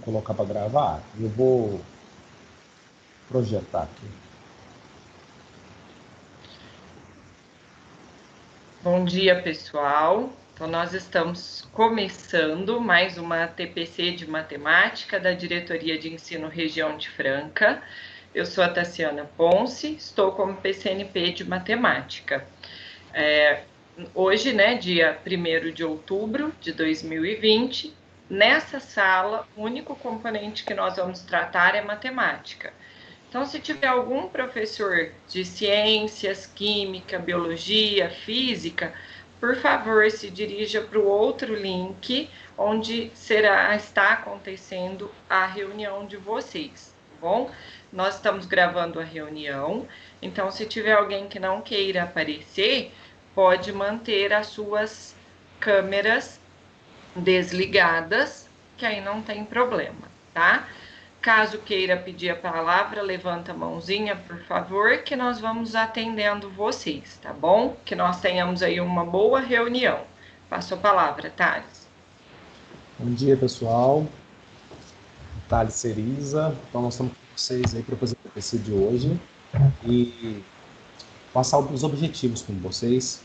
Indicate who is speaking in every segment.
Speaker 1: colocar para gravar. Eu vou projetar aqui.
Speaker 2: Bom dia, pessoal. Então, nós estamos começando mais uma TPC de Matemática da Diretoria de Ensino Região de Franca. Eu sou a Tassiana Ponce, estou como PCNP de Matemática. Hoje, dia 1º de outubro de 2020, nessa sala, o único componente que nós vamos tratar é matemática. Então, se tiver algum professor de ciências, química, biologia, física, por favor, se dirija para o outro link, onde está acontecendo a reunião de vocês, tá bom? Nós estamos gravando a reunião, então, se tiver alguém que não queira aparecer, pode manter as suas câmeras desligadas, que aí não tem problema, tá? Caso queira pedir a palavra, levanta a mãozinha, por favor, que nós vamos atendendo vocês, tá bom? Que nós tenhamos aí uma boa reunião. Passo a palavra, Thales.
Speaker 1: Bom dia, pessoal. Thales Ceriza. Então, nós estamos com vocês aí para fazer o TPC de hoje e passar os objetivos com vocês.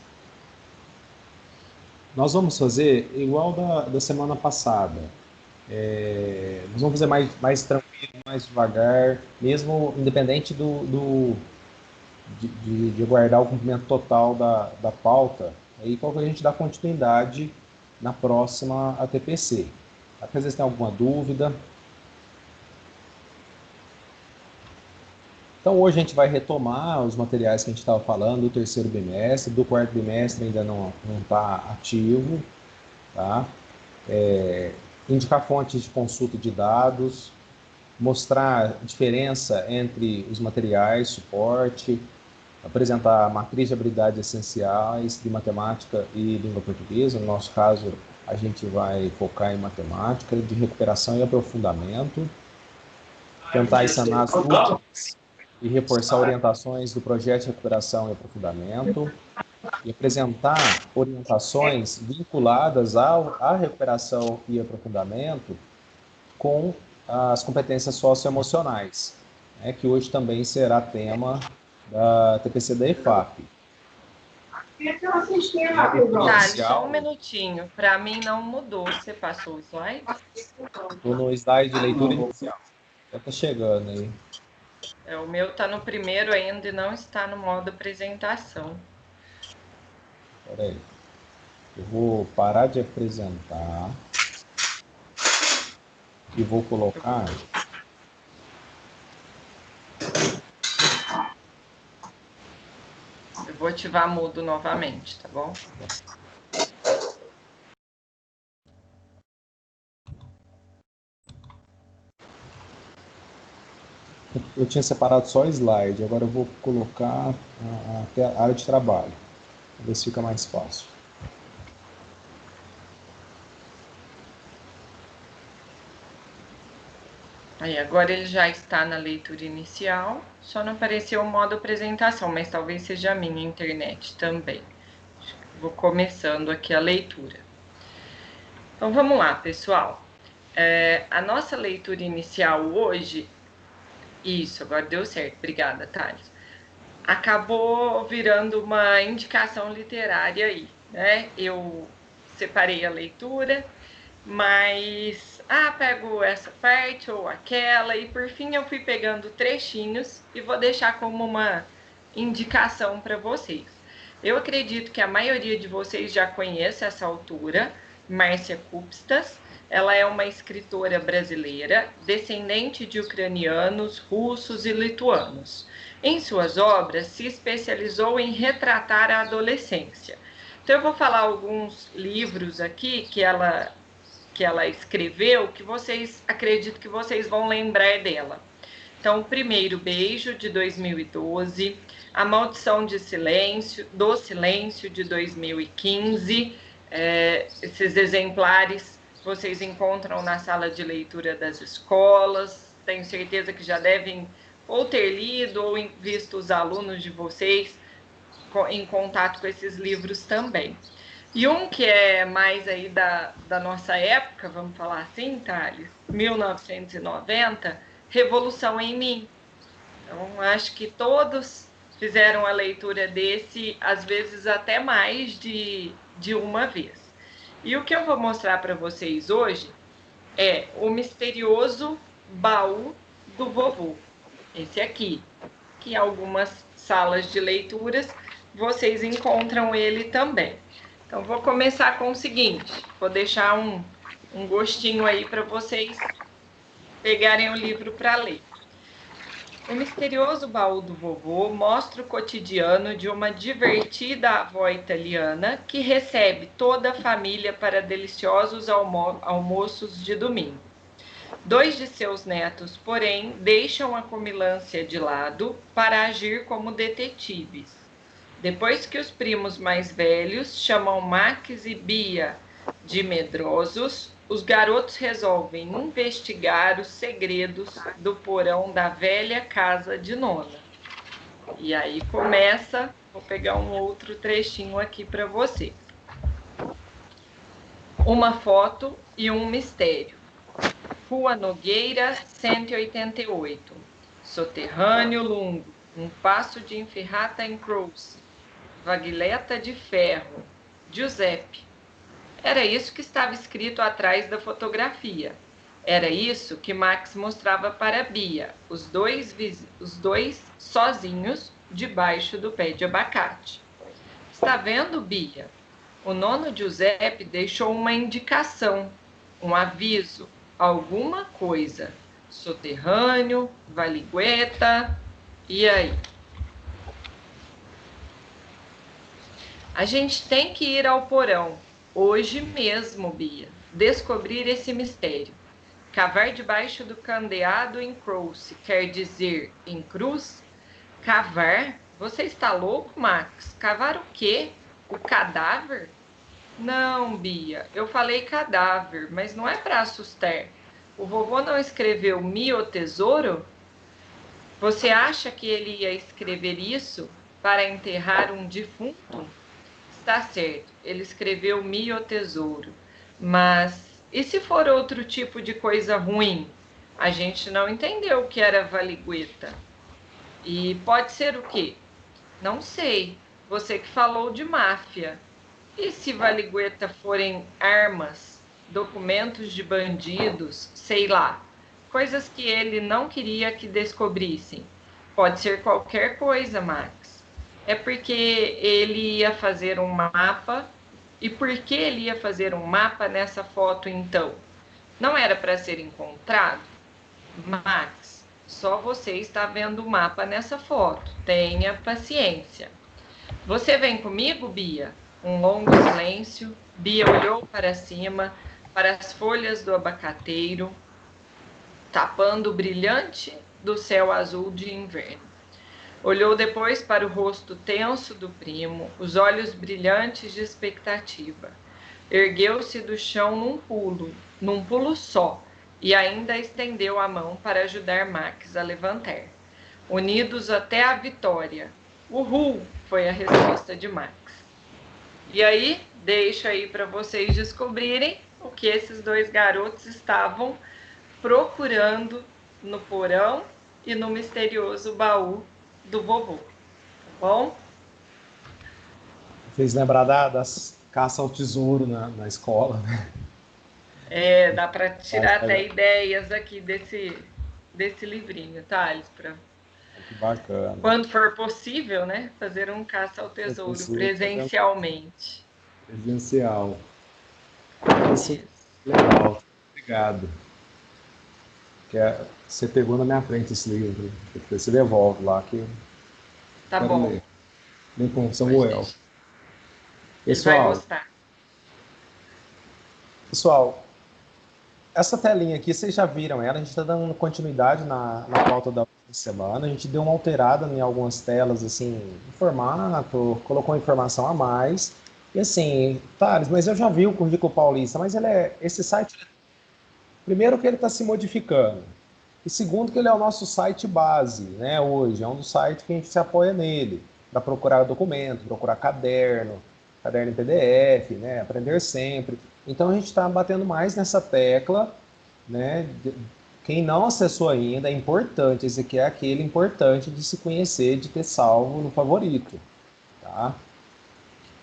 Speaker 1: Nós vamos fazer igual da semana passada. Nós vamos fazer mais tranquilo, mais devagar, mesmo independente de guardar o cumprimento total da pauta. Aí qual que a gente dá continuidade na próxima ATPC. Às vezes tem alguma dúvida. Então hoje a gente vai retomar os materiais que a gente estava falando do terceiro bimestre, do quarto bimestre ainda não está ativo, tá? Indicar fontes de consulta de dados, mostrar a diferença entre os materiais, suporte, apresentar a matriz de habilidades essenciais de matemática e língua portuguesa. No nosso caso, a gente vai focar em matemática, de recuperação e aprofundamento, tentar sanar as dúvidas e reforçar orientações do projeto de recuperação e aprofundamento, e apresentar orientações vinculadas à recuperação e aprofundamento com as competências socioemocionais, que hoje também será tema da TPC da EFAP.
Speaker 2: Tá, só um minutinho. Para mim não mudou. Você passou o slide?
Speaker 1: Estou no slide de leitura inicial. Já está chegando aí.
Speaker 2: O meu está no primeiro ainda e não está no modo apresentação.
Speaker 1: Espera aí. Eu vou parar de apresentar e vou colocar...
Speaker 2: Eu vou ativar mudo novamente, tá bom?
Speaker 1: Eu tinha separado só slide, agora eu vou colocar até a área de trabalho. Vou ver se fica mais fácil.
Speaker 2: Aí, agora ele já está na leitura inicial, só não apareceu o modo apresentação, mas talvez seja a minha internet também. Vou começando aqui a leitura. Então, vamos lá, pessoal. A nossa leitura inicial hoje... Isso, agora deu certo. Obrigada, Thales. Acabou virando uma indicação literária aí, né? Eu separei a leitura, mas pego essa parte ou aquela, e por fim eu fui pegando trechinhos e vou deixar como uma indicação para vocês. Eu acredito que a maioria de vocês já conhece essa autora, Márcia Kupstas. Ela é uma escritora brasileira, descendente de ucranianos, russos e lituanos. Em suas obras, se especializou em retratar a adolescência. Então, eu vou falar alguns livros aqui que ela escreveu, que acredito que vocês vão lembrar dela. Então, O Primeiro Beijo, de 2012, A Maldição do Silêncio, de 2015. Esses exemplares vocês encontram na sala de leitura das escolas. Tenho certeza que já devem ou ter lido ou visto os alunos de vocês em contato com esses livros também. E um que é mais aí da nossa época, vamos falar assim, Thales, 1990, Revolução em Mim. Então, acho que todos fizeram a leitura desse, às vezes até mais de uma vez. E o que eu vou mostrar para vocês hoje é o misterioso baú do vovô. Esse aqui, que em algumas salas de leituras vocês encontram ele também. Então, vou começar com o seguinte, vou deixar um gostinho aí para vocês pegarem o livro para ler. O misterioso baú do vovô mostra o cotidiano de uma divertida avó italiana que recebe toda a família para deliciosos almoços de domingo. 2 de seus netos, porém, deixam a comilança de lado para agir como detetives. Depois que os primos mais velhos chamam Max e Bia de medrosos, os garotos resolvem investigar os segredos do porão da velha casa de Nona. E aí começa, vou pegar um outro trechinho aqui para vocês. Uma foto e um mistério. Rua Nogueira, 188. Soterrâneo Lungo, um passo de enferrata em Croce. Vaguileta de ferro. Giuseppe. Era isso que estava escrito atrás da fotografia. Era isso que Max mostrava para Bia, os dois sozinhos debaixo do pé de abacate. Está vendo, Bia? O nono Giuseppe deixou uma indicação, um aviso, alguma coisa. Soterrâneo, valigueta, e aí? A gente tem que ir ao porão, hoje mesmo, Bia, descobrir esse mistério. Cavar debaixo do candeado em Croce quer dizer em cruz? Cavar? Você está louco, Max? Cavar o quê? O cadáver? Não, Bia, eu falei cadáver, mas não é para assustar. O vovô não escreveu mio tesouro? Você acha que ele ia escrever isso para enterrar um defunto? Está certo, ele escreveu mio tesouro. Mas e se for outro tipo de coisa ruim? A gente não entendeu o que era valigueta. E pode ser o quê? Não sei. Você que falou de máfia. E se valigueta forem armas, documentos de bandidos, sei lá, coisas que ele não queria que descobrissem? Pode ser qualquer coisa, Max. É porque ele ia fazer um mapa. E por que ele ia fazer um mapa nessa foto, então? Não era para ser encontrado? Max, só você está vendo o mapa nessa foto. Tenha paciência. Você vem comigo, Bia? Um longo silêncio. Bia olhou para cima, para as folhas do abacateiro, tapando o brilhante do céu azul de inverno. Olhou depois para o rosto tenso do primo, os olhos brilhantes de expectativa. Ergueu-se do chão num pulo só, e ainda estendeu a mão para ajudar Max a levantar. Unidos até a vitória. Uhul! Foi a resposta de Max. E aí, deixo aí para vocês descobrirem o que esses dois garotos estavam procurando no porão e no misterioso baú do vovô. Tá bom?
Speaker 1: Fez lembrar das caças ao tesouro na escola, né?
Speaker 2: Dá para tirar até ideias aqui desse livrinho, Thales, para
Speaker 1: Que bacana.
Speaker 2: quando for possível, né, fazer um caça ao tesouro presencialmente.
Speaker 1: Presencial. Isso é legal. Obrigado. Você pegou na minha frente esse livro. Depois você devolve lá que
Speaker 2: tá bom.
Speaker 1: Ler. Bem com o Samuel.
Speaker 2: Pessoal, vai gostar.
Speaker 1: Pessoal, essa telinha aqui, vocês já viram ela, a gente está dando continuidade na pauta da semana, a gente deu uma alterada em algumas telas, assim, em formato, colocou informação a mais, e assim, Thales, mas eu já vi o Currículo Paulista, mas esse site, primeiro que ele está se modificando, e segundo que ele é o nosso site base, né, hoje, é um dos sites que a gente se apoia nele, para procurar documento, procurar caderno, caderno em PDF, né? Aprender sempre. Então a gente está batendo mais nessa tecla, né? Quem não acessou ainda, é importante, esse aqui é aquele importante de se conhecer, de ter salvo no favorito, tá?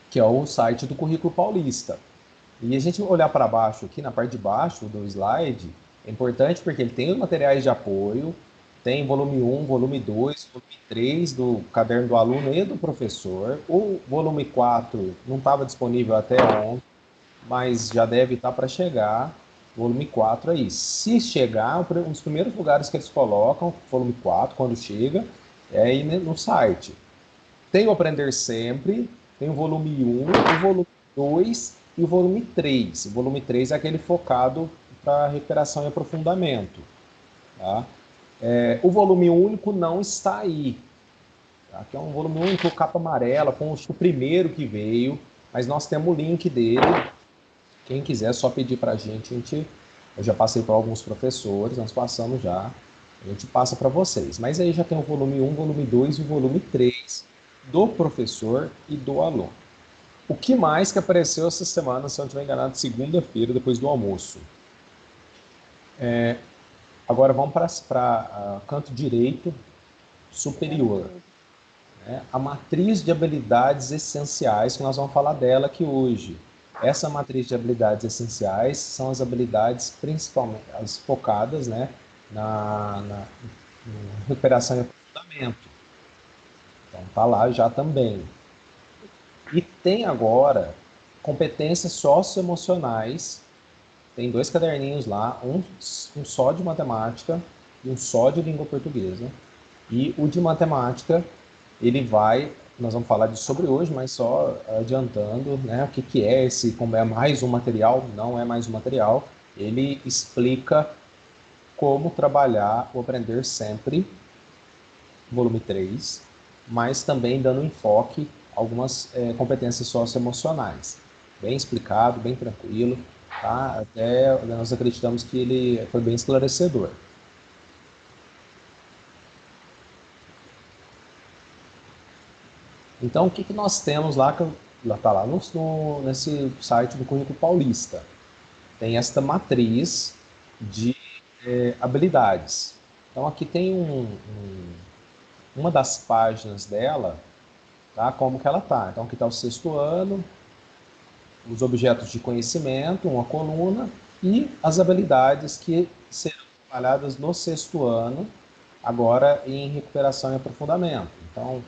Speaker 1: Que é o site do Currículo Paulista. E a gente olhar para baixo aqui, na parte de baixo do slide, é importante porque ele tem os materiais de apoio, tem volume 1, volume 2, volume 3 do caderno do aluno e do professor. O volume 4 não estava disponível até ontem, mas já deve estar para chegar. Volume 4 aí. Se chegar, um dos primeiros lugares que eles colocam, volume 4, quando chega, é aí no site. Tem o Aprender Sempre, tem o volume 1, o volume 2 e o volume 3. O volume 3 é aquele focado para recuperação e aprofundamento. Tá? O volume único não está aí. Tá? Que é um volume único, capa amarela, com o primeiro que veio, mas nós temos o link dele. Quem quiser, é só pedir para a gente. Eu já passei para alguns professores, nós passamos já. A gente passa para vocês. Mas aí já tem o volume 1, volume 2 e o volume 3 do professor e do aluno. O que mais que apareceu essa semana, se eu não estiver enganado, segunda-feira, depois do almoço? Agora vamos para canto direito superior. Né? A matriz de habilidades essenciais, que nós vamos falar dela aqui hoje. Essa matriz de habilidades essenciais são as habilidades principalmente as focadas, né, na recuperação e aprofundamento. Então tá lá já também. E tem agora competências socioemocionais. Tem 2 caderninhos lá, um só de matemática e um só de língua portuguesa. E o de matemática, ele vai, nós vamos falar disso sobre hoje, mas só adiantando, né, o que é esse, como é mais um material, não é mais um material, ele explica como trabalhar o Aprender Sempre, volume 3, mas também dando enfoque a algumas competências socioemocionais. Bem explicado, bem tranquilo, tá? Até nós acreditamos que ele foi bem esclarecedor. Então, o que nós temos lá, que está lá nesse site do Currículo Paulista? Tem esta matriz de habilidades. Então, aqui tem uma das páginas dela, tá? Como que ela está. Então, aqui está o 6º ano, os objetos de conhecimento, uma coluna, e as habilidades que serão trabalhadas no 6º ano, agora em recuperação e aprofundamento. Então,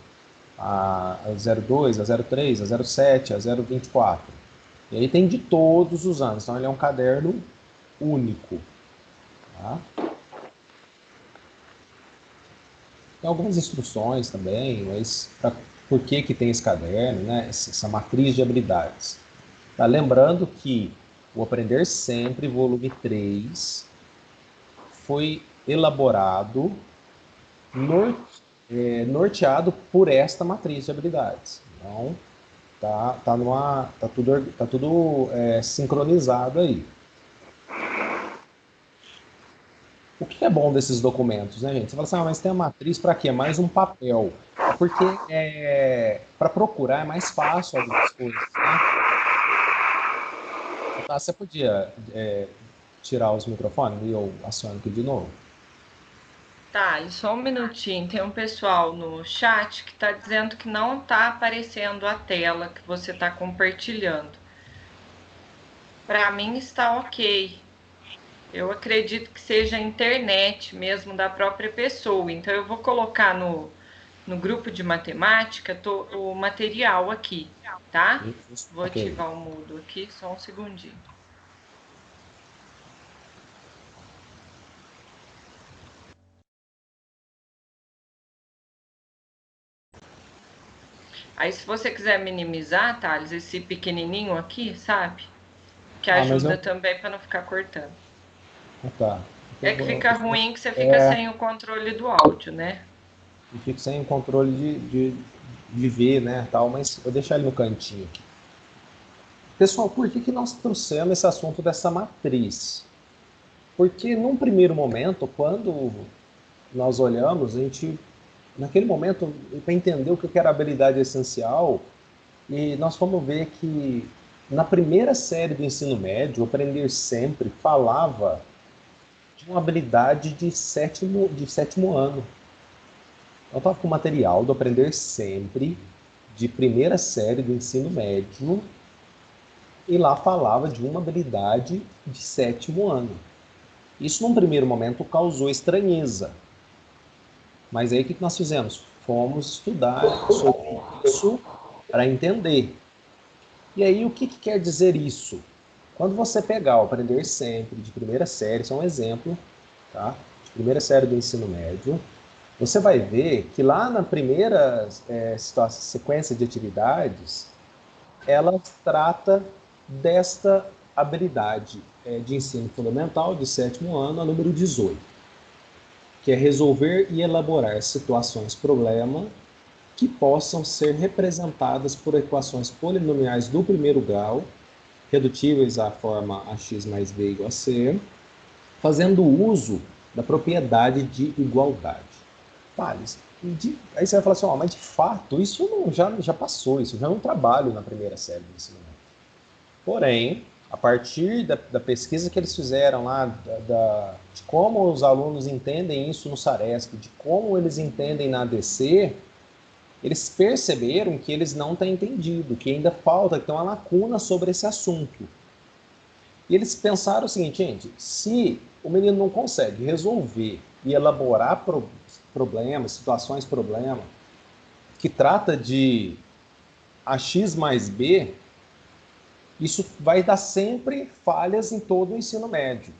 Speaker 1: a 02, a 03, a 07, a 024. E aí tem de todos os anos. Então ele é um caderno único. Tá? Tem algumas instruções também, mas por que tem esse caderno, né? Essa matriz de habilidades. Tá? Lembrando que o Aprender Sempre, volume 3, foi elaborado norteado por esta matriz de habilidades. Então, tá tudo sincronizado aí. O que é bom desses documentos, né, gente? Você fala assim, mas tem a matriz para quê? Mais um papel. Porque para procurar é mais fácil algumas coisas, né? Tá, você podia tirar os microfones e eu aciono aqui de novo?
Speaker 2: Tá, e só um minutinho. Tem um pessoal no chat que está dizendo que não está aparecendo a tela que você está compartilhando. Para mim está ok. Eu acredito que seja a internet mesmo da própria pessoa. Então eu vou colocar no grupo de matemática o material aqui, tá? Vou ativar o mudo aqui, só um segundinho. Aí, se você quiser minimizar, Thales, esse pequenininho aqui, sabe? Que ajuda também para não ficar cortando.
Speaker 1: Tá.
Speaker 2: É que fica ruim que você fica sem o controle do áudio, né?
Speaker 1: E fico sem o controle de ver, né, tal, mas vou deixar ele no cantinho aqui. Pessoal, por que nós trouxemos esse assunto dessa matriz? Porque num primeiro momento, quando nós olhamos, a gente, naquele momento, para entender o que era habilidade essencial, E nós vamos ver que na primeira série do ensino médio, o Aprender Sempre falava de uma habilidade de sétimo ano. Eu estava com o material do Aprender Sempre, de primeira série do ensino médio, e lá falava de uma habilidade de sétimo ano. Isso, num primeiro momento, causou estranheza. Mas aí o que nós fizemos? Fomos estudar sobre isso para entender. E aí o que quer dizer isso? Quando você pegar o Aprender Sempre de primeira série, isso é um exemplo, tá? De primeira série do ensino médio, você vai ver que lá na primeira sequência de atividades, ela trata desta habilidade de ensino fundamental de sétimo ano, a número 18, que é resolver e elaborar situações-problema que possam ser representadas por equações polinomiais do primeiro grau, redutíveis à forma ax mais b igual a c, fazendo uso da propriedade de igualdade. Thales, aí você vai falar assim, mas de fato, isso não, já passou, isso já é um trabalho na primeira série do ensino médio. Porém, a partir da pesquisa que eles fizeram lá, de como os alunos entendem isso no SARESP, de como eles entendem na ADC, eles perceberam que eles não têm entendido, que ainda falta, que tem uma lacuna sobre esse assunto. E eles pensaram o seguinte, gente, se o menino não consegue resolver e elaborar problemas, situações-problema, que trata de ax mais b, isso vai dar sempre falhas em todo o ensino médio.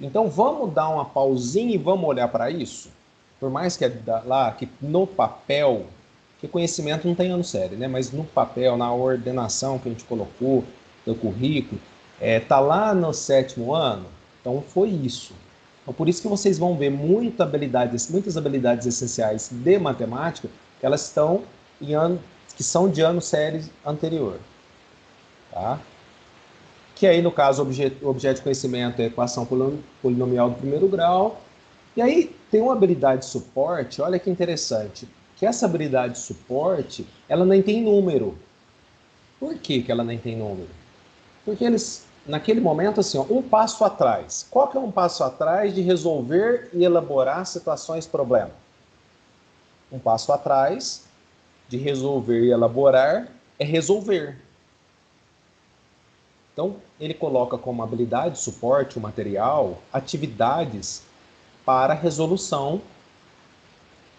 Speaker 1: Então vamos dar uma pausinha e vamos olhar para isso? Por mais que lá que no papel, que conhecimento não tem ano série, né? Mas no papel, na ordenação que a gente colocou do currículo, tá lá no sétimo ano, então foi isso. Então, por isso que vocês vão ver muitas habilidades essenciais de matemática, que elas estão que são de ano série anterior. Tá? Que aí, no caso, o objeto de conhecimento é a equação polinomial do primeiro grau. E aí tem uma habilidade de suporte, olha que interessante, que essa habilidade de suporte, ela nem tem número. Por que ela nem tem número? Porque eles, naquele momento, assim, um passo atrás. Qual que é um passo atrás de resolver e elaborar situações-problema? Um passo atrás de resolver e elaborar é resolver. Então, ele coloca como habilidade de suporte o material atividades para resolução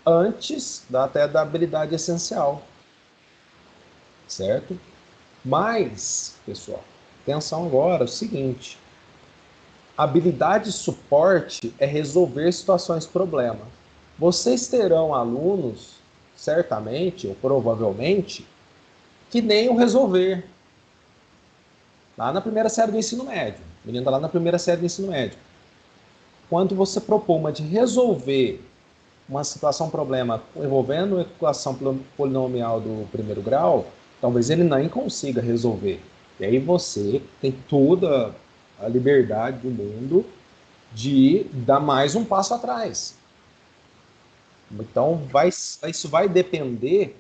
Speaker 1: antes até da habilidade essencial. Certo? Mas, pessoal, atenção agora, é o seguinte. Habilidade de suporte é resolver situações-problema. Vocês terão alunos, certamente, ou provavelmente, que nem o resolver. Lá na primeira série do ensino médio. O menino está lá na primeira série do ensino médio. Quando você propõe uma de resolver uma situação, problema envolvendo a equação polinomial do primeiro grau, talvez ele nem consiga resolver. E aí você tem toda a liberdade do mundo de dar mais um passo atrás. Então, isso vai depender,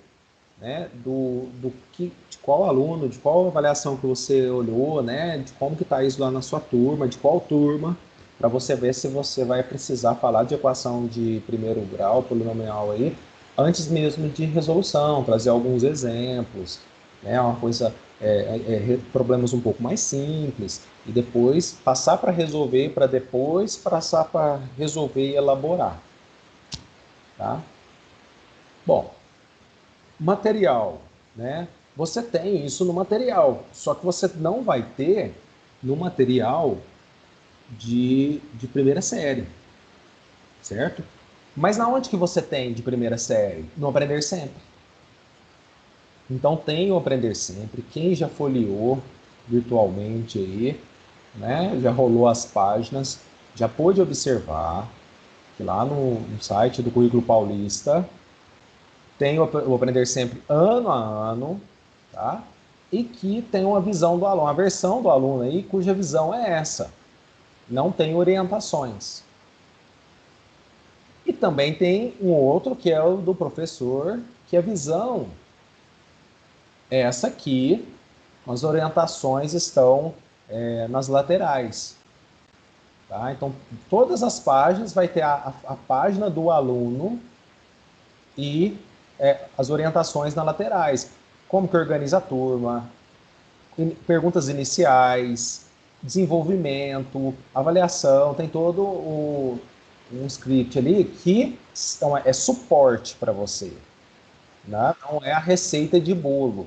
Speaker 1: né, de qual aluno, de qual avaliação que você olhou, né, de como que está isso lá na sua turma, de qual turma, para você ver se você vai precisar falar de equação de primeiro grau, polinomial aí, antes mesmo de resolução, trazer alguns exemplos, né, uma coisa, problemas um pouco mais simples, e depois passar para resolver, para depois passar para resolver e elaborar. Tá? Bom, material, né? Você tem isso no material, só que você não vai ter no material de primeira série, certo? Mas na onde que você tem de primeira série? No Aprender Sempre. Então tem o Aprender Sempre. Quem já folheou virtualmente aí, né? Já rolou as páginas, já pôde observar que lá no site do Currículo Paulista tem o Aprender Sempre ano a ano, tá? E que tem uma visão do aluno, uma versão do aluno aí, cuja visão é essa. Não tem orientações. E também tem um outro, que é o do professor, que a visão Essa aqui, as orientações estão nas laterais. Tá? Então, todas as páginas vai ter a página do aluno e as orientações nas laterais. Como que organiza a turma, perguntas iniciais, desenvolvimento, avaliação, tem todo um script ali que é suporte para você. Né? Não é a receita de bolo.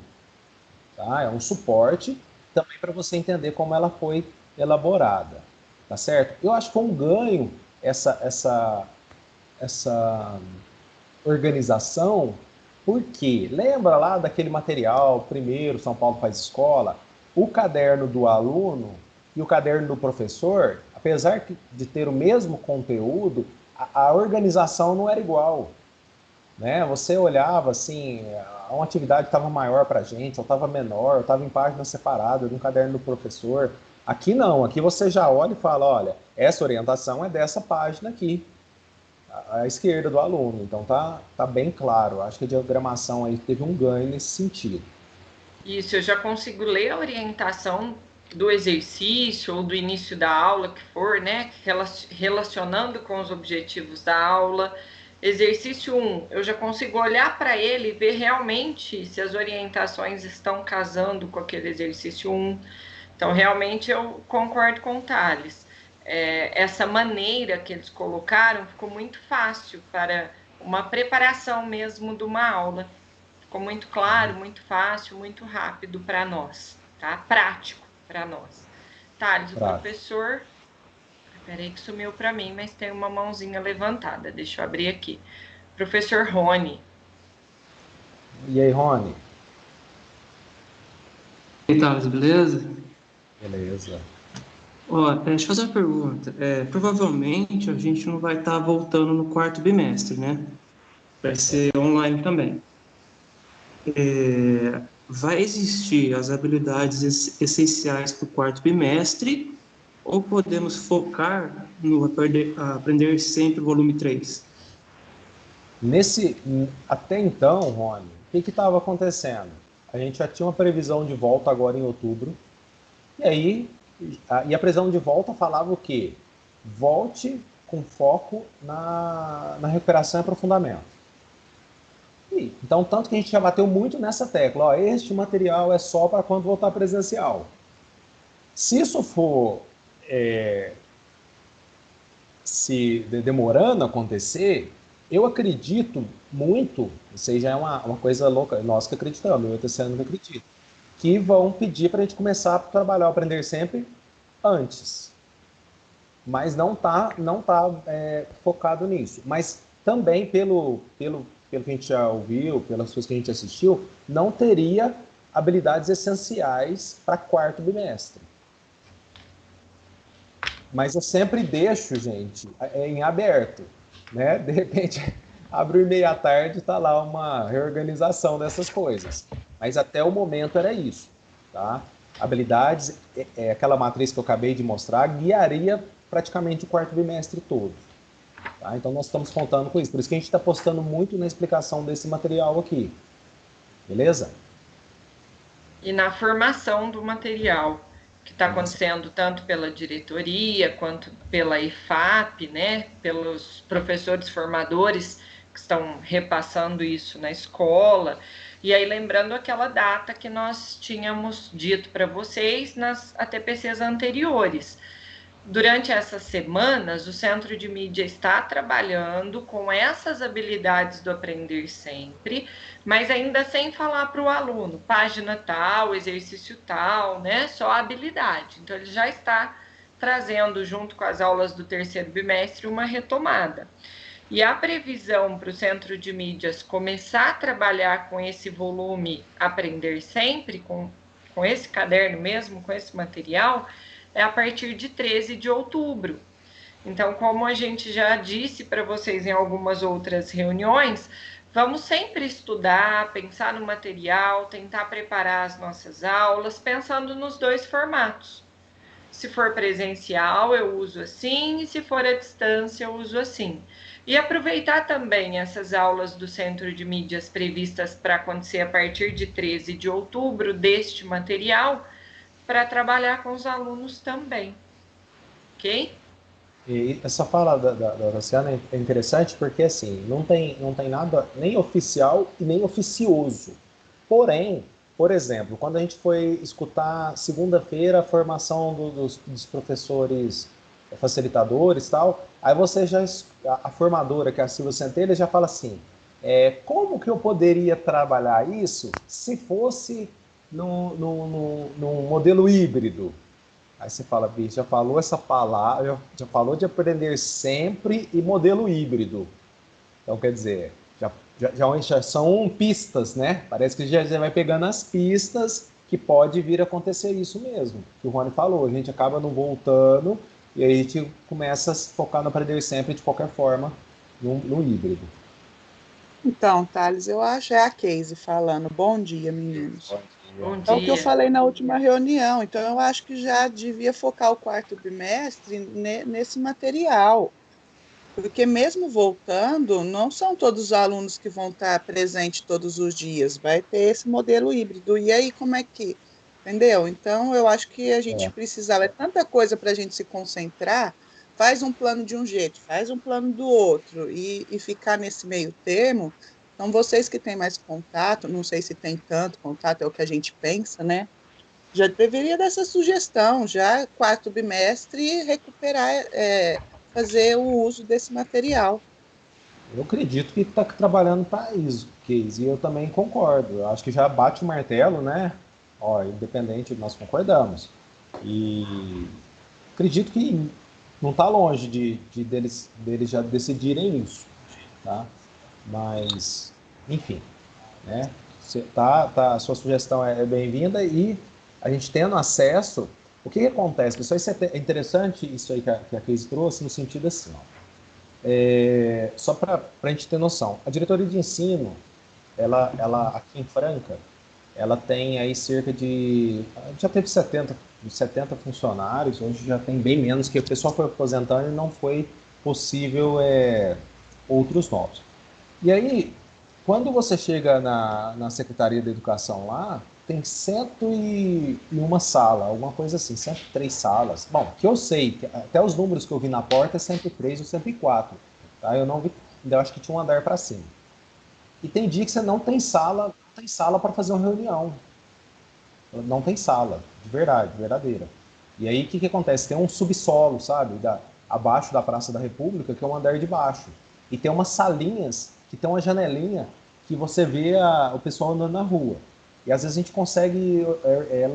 Speaker 1: Tá? É um suporte também para você entender como ela foi elaborada. Tá certo? Eu acho que foi um ganho essa organização, porque lembra lá daquele material, primeiro São Paulo faz escola, o caderno do aluno e o caderno do professor, apesar de ter o mesmo conteúdo, a organização não era igual. Né? Você olhava assim, uma atividade estava maior para a gente, ou estava menor, ou estava em página separada de um caderno do professor. Aqui não, aqui você já olha e fala, olha, essa orientação é dessa página aqui, à esquerda do aluno. Então tá bem claro. Acho que a diagramação aí teve um ganho nesse sentido.
Speaker 2: Isso, eu já consigo ler a orientação do exercício ou do início da aula, que for, né? Relacionando com os objetivos da aula. Exercício 1, eu já consigo olhar para ele e ver realmente se as orientações estão casando com aquele exercício 1. Então, realmente, eu concordo com o Thales. Essa maneira que eles colocaram ficou muito fácil para uma preparação mesmo de uma aula. Ficou muito claro, muito fácil, muito rápido para nós, tá? Prático para nós. Thales, o professor... Peraí que sumiu para mim, mas tem uma mãozinha levantada. Deixa eu abrir aqui. Professor Rony.
Speaker 1: E aí, Rony?
Speaker 3: E aí, Thales, beleza?
Speaker 1: Beleza.
Speaker 3: Ó, deixa eu fazer uma pergunta. Provavelmente a gente não vai estar voltando no quarto bimestre, né? Vai ser online também. Vai existir as habilidades essenciais para o quarto bimestre ou podemos focar no aprender sempre o volume 3?
Speaker 1: Até então, Rony, o que estava acontecendo? A gente já tinha uma previsão de volta agora em outubro, e aí a previsão de volta falava o quê? Volte com foco na recuperação e aprofundamento. Então, tanto que a gente já bateu muito nessa tecla, ó, este material é só para quando voltar presencial. Se isso for se demorando a acontecer, eu acredito muito, isso aí já é uma coisa louca, nós que acreditamos, eu esse ano não acredito, que vão pedir para a gente começar a trabalhar, aprender sempre antes. Mas não tá focado nisso. Mas também pelo que a gente já ouviu, pelas coisas que a gente assistiu, não teria habilidades essenciais para quarto bimestre. Mas eu sempre deixo, gente, em aberto. Né? De repente, abre o e-mail à tarde e está lá uma reorganização dessas coisas. Mas até o momento era isso. Tá? Habilidades, aquela matriz que eu acabei de mostrar, guiaria praticamente o quarto bimestre todo. Tá? Então, nós estamos contando com isso. Por isso que a gente está postando muito na explicação desse material aqui. Beleza?
Speaker 2: E na formação do material, que está acontecendo tanto pela diretoria quanto pela IFAP, né? Pelos professores formadores que estão repassando isso na escola. E aí, lembrando aquela data que nós tínhamos dito para vocês nas ATPCs anteriores. Durante essas semanas, o Centro de Mídia está trabalhando com essas habilidades do aprender sempre, mas ainda sem falar para o aluno, página tal, exercício tal, né? Só a habilidade. Então, ele já está trazendo, junto com as aulas do terceiro bimestre, uma retomada. E a previsão para o Centro de Mídias começar a trabalhar com esse volume Aprender Sempre, com esse caderno mesmo, com esse material, é a partir de 13 de outubro. Então, como a gente já disse para vocês em algumas outras reuniões, vamos sempre estudar, pensar no material, tentar preparar as nossas aulas, pensando nos dois formatos. Se for presencial, eu uso assim, e se for à distância, eu uso assim. E aproveitar também essas aulas do Centro de Mídias previstas para acontecer a partir de 13 de outubro deste material, para trabalhar com os alunos também, ok?
Speaker 1: E essa fala da Luciana é interessante porque, assim, não tem nada nem oficial e nem oficioso. Porém, por exemplo, quando a gente foi escutar segunda-feira a formação dos professores facilitadores e tal, aí você já, a formadora, que é a Silvia Centelha, já fala assim, como que eu poderia trabalhar isso se fosse no modelo híbrido? Aí você fala, bicho, já falou essa palavra, já falou de aprender sempre e modelo híbrido. Então, quer dizer, já são pistas, né? Parece que já vai pegando as pistas que pode vir a acontecer isso mesmo, que o Rony falou. A gente acaba não voltando e aí a gente começa a se focar no aprender sempre de qualquer forma no híbrido.
Speaker 4: Então, Thales, eu acho, é a Casey falando. Bom dia, meninos.
Speaker 2: Bom
Speaker 4: É o que eu
Speaker 2: dia.
Speaker 4: falei na última reunião, então eu acho que já devia focar o quarto bimestre nesse material, porque mesmo voltando, não são todos os alunos que vão estar presentes todos os dias, vai ter esse modelo híbrido. E aí, como é que, entendeu? Então, eu acho que a gente
Speaker 1: É.
Speaker 4: precisava, é tanta coisa para a gente se concentrar, faz um plano de um jeito, faz um plano do outro, e ficar nesse meio termo. Então, vocês que têm mais contato, não sei se tem tanto contato, é o que a gente pensa, né? Já deveria dar essa sugestão, já quarto bimestre, recuperar, fazer o uso desse material.
Speaker 1: Eu acredito que está trabalhando para isso, Case, e eu também concordo. Eu acho que já bate o martelo, né? Ó, independente, nós concordamos. E acredito que não está longe deles já decidirem isso, tá? Mas, enfim, né? A sua sugestão é bem-vinda e a gente tendo acesso, o que acontece? Pessoal, isso é interessante, isso aí que a Case trouxe, no sentido assim, ó. Só para a gente ter noção, a diretoria de ensino, ela aqui em Franca, ela tem aí cerca de, já teve 70 funcionários, hoje já tem bem menos, que o pessoal foi aposentando e não foi possível outros novos. E aí, quando você chega na Secretaria da Educação lá, tem 101 sala, alguma coisa assim, 103 salas. Bom, que eu sei, que até os números que eu vi na porta é 103 ou 104. Tá? Eu não vi, eu acho que tinha um andar para cima. E tem dia que você não tem sala para fazer uma reunião. Não tem sala, de verdade, verdadeira. E aí o que acontece? Tem um subsolo, sabe? Abaixo da Praça da República, que é um andar de baixo. E tem umas salinhas que tem uma janelinha que você vê o pessoal andando na rua. E às vezes a gente consegue,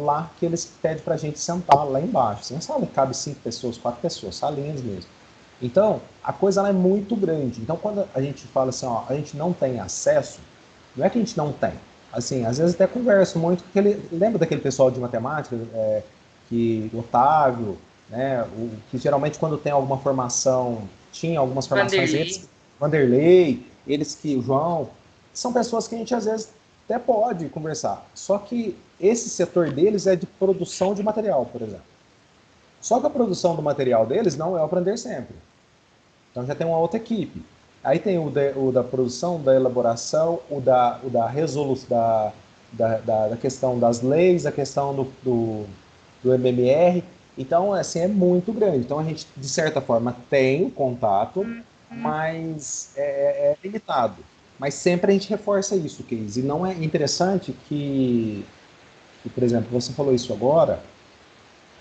Speaker 1: lá que eles pedem pra gente sentar, lá embaixo. Assim, uma sala que cabe 5 pessoas, 4 pessoas, salinhas mesmo. Então, a coisa ela é muito grande. Então, quando a gente fala assim, ó, a gente não tem acesso, não é que a gente não tem. Assim, às vezes até converso muito, porque lembra daquele pessoal de matemática, que o Otávio, né, que geralmente quando tem alguma formação, tinha algumas formações, Vanderlei, o João, são pessoas que a gente às vezes até pode conversar. Só que esse setor deles é de produção de material, por exemplo. Só que a produção do material deles não é o Aprender Sempre. Então já tem uma outra equipe. Aí tem o da produção, da elaboração, o da resolução, da questão das leis, a questão do MMR. Então, assim, é muito grande. Então, a gente, de certa forma, tem contato, mas é limitado. Mas sempre a gente reforça isso, Case. E não é interessante por exemplo, você falou isso agora,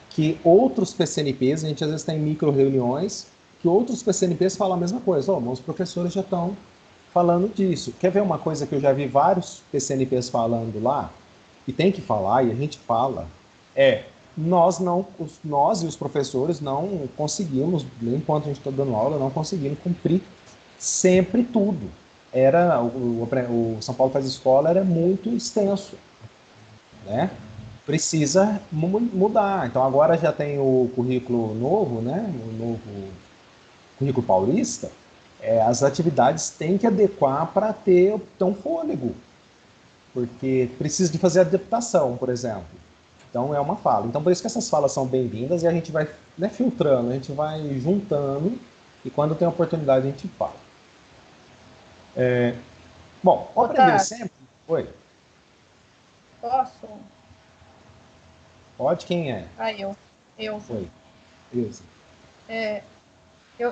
Speaker 1: que outros PCNPs, a gente às vezes tem micro-reuniões, que outros PCNPs falam a mesma coisa. Os professores já estão falando disso. Quer ver uma coisa que eu já vi vários PCNPs falando lá? E tem que falar, e a gente fala. Nós e os professores não conseguimos, nem enquanto a gente está dando aula, não conseguimos cumprir sempre tudo. O São Paulo Faz Escola era muito extenso, né? Precisa mudar. Então agora já tem o currículo novo, né? O novo currículo paulista. As atividades têm que adequar para ter um fôlego, porque precisa de fazer adaptação, por exemplo. Então, é uma fala. Então, por isso que essas falas são bem-vindas e a gente vai, né, filtrando, a gente vai juntando e quando tem oportunidade a gente fala. Bom, o aprender sempre... Oi.
Speaker 5: Posso?
Speaker 1: Pode, quem é?
Speaker 5: Eu.
Speaker 1: Oi. Ilza.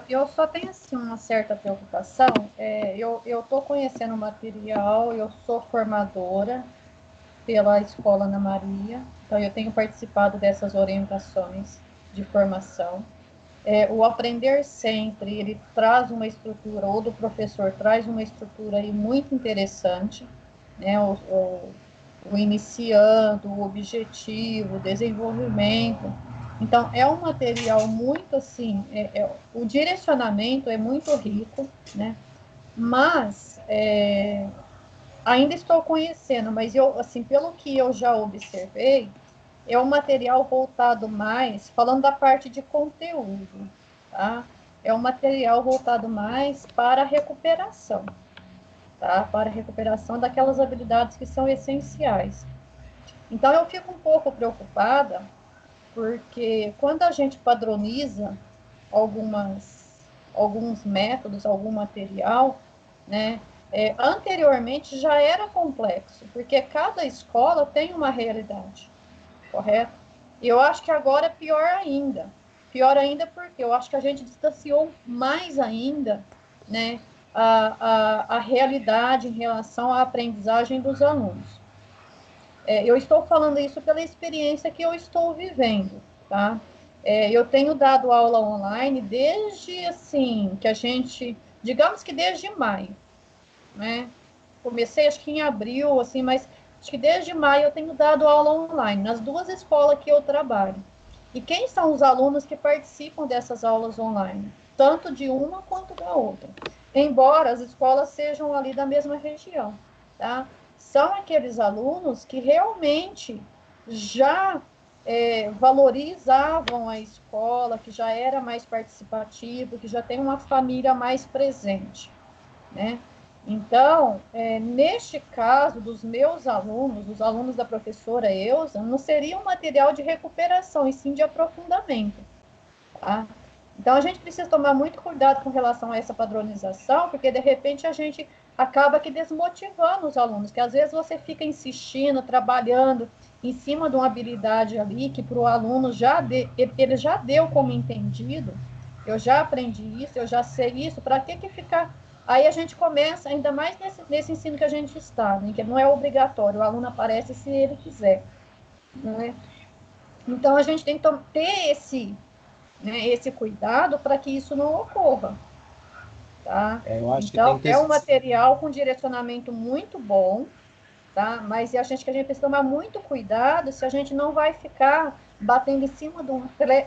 Speaker 5: Eu só tenho assim, uma certa preocupação. Eu estou conhecendo o material, eu sou formadora pela Escola Ana Maria, então eu tenho participado dessas orientações de formação. O Aprender Sempre, ele traz uma estrutura, ou do professor traz uma estrutura aí muito interessante, né? O iniciando, o objetivo, o desenvolvimento. Então, é um material muito assim, o direcionamento é muito rico, né? Mas ainda estou conhecendo, mas eu, assim, pelo que eu já observei, é um material voltado mais, falando da parte de conteúdo, tá? É um material voltado mais para a recuperação, tá? Para a recuperação daquelas habilidades que são essenciais. Então, eu fico um pouco preocupada, porque quando a gente padroniza alguns métodos, algum material, né? Anteriormente já era complexo, porque cada escola tem uma realidade, correto? E eu acho que agora é pior ainda. Pior ainda porque eu acho que a gente distanciou mais ainda, né, a realidade em relação à aprendizagem dos alunos. Eu estou falando isso pela experiência que eu estou vivendo, tá? Eu tenho dado aula online desde, assim, que a gente, digamos que desde maio, né? Comecei, acho que em abril, assim, mas acho que desde maio eu tenho dado aula online, nas duas escolas que eu trabalho. E quem são os alunos que participam dessas aulas online? Tanto de uma quanto da outra. Embora as escolas sejam ali da mesma região, tá? São aqueles alunos que realmente já valorizavam a escola, que já era mais participativo, que já tem uma família mais presente, né? Então, neste caso dos meus alunos, dos alunos da professora Elza, não seria um material de recuperação, e sim de aprofundamento, tá? Então, a gente precisa tomar muito cuidado com relação a essa padronização, porque, de repente, a gente acaba que desmotivando os alunos, que às vezes você fica insistindo, trabalhando em cima de uma habilidade ali, que para o aluno ele já deu como entendido, eu já aprendi isso, eu já sei isso, para que ficar... Aí a gente começa, ainda mais nesse ensino que a gente está, né, que não é obrigatório, o aluno aparece se ele quiser, né? Então, a gente tem que ter esse cuidado para que isso não ocorra, tá?
Speaker 1: Eu acho
Speaker 5: então,
Speaker 1: que tem que ter...
Speaker 5: um material com direcionamento muito bom, tá? Mas a gente precisa tomar muito cuidado se a gente não vai ficar batendo em cima de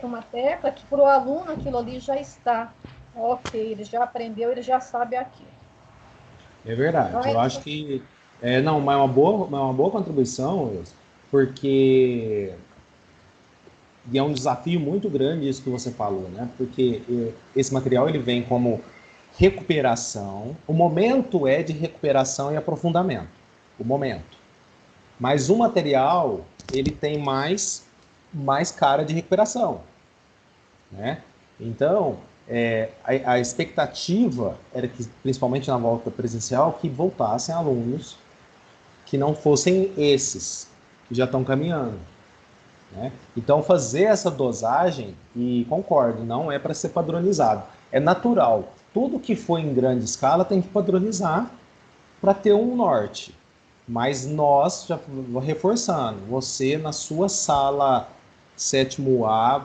Speaker 5: uma tecla que para o aluno aquilo ali já está ok, ele já aprendeu, ele já sabe aquilo.
Speaker 1: É verdade, eu acho que... não, mas é uma boa contribuição, Wilson, porque... E é um desafio muito grande isso que você falou, né? Porque esse material ele vem como recuperação. O momento é de recuperação e aprofundamento. O momento. Mas o material ele tem mais cara de recuperação, né? Então, a expectativa era que, principalmente na volta presencial, que voltassem alunos que não fossem esses que já estão caminhando, né? Então, fazer essa dosagem, e concordo, não é para ser padronizado. É natural. Tudo que for em grande escala tem que padronizar para ter um norte. Mas nós, já vou reforçando, você na sua sala 7º A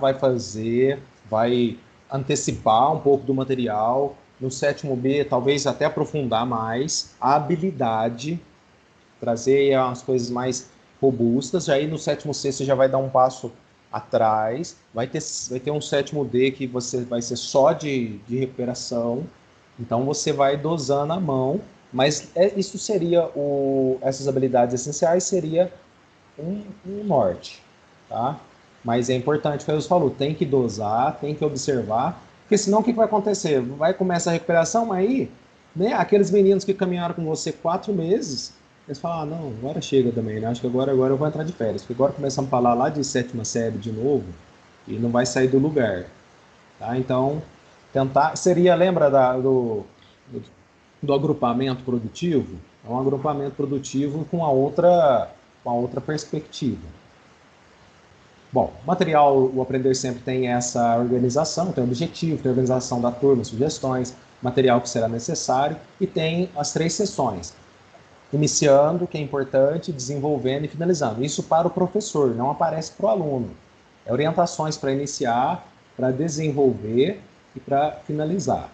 Speaker 1: vai antecipar um pouco do material. No 7º B, talvez até aprofundar mais a habilidade, trazer as coisas mais robustas. Aí no 7º C você já vai dar um passo atrás, vai ter um 7º D que vai ser só de recuperação, então você vai dosando a mão, mas isso seria essas habilidades essenciais seria um norte, tá? Mas é importante, como você falou, tem que dosar, tem que observar, porque senão o que vai acontecer? Vai começar a recuperação, mas aí, né, aqueles meninos que caminharam com você 4 meses, eles falam, não, agora chega também, né? Acho que agora eu vou entrar de férias, porque agora começamos a falar lá de 7ª série de novo e não vai sair do lugar, tá? Então, tentar, seria, lembra do agrupamento produtivo? É um agrupamento produtivo com a outra perspectiva. Bom, o Aprender Sempre tem essa organização, tem o objetivo, tem a organização da turma, sugestões, material que será necessário, e tem as 3 sessões. Iniciando, que é importante, desenvolvendo e finalizando. Isso para o professor, não aparece para o aluno. É orientações para iniciar, para desenvolver e para finalizar.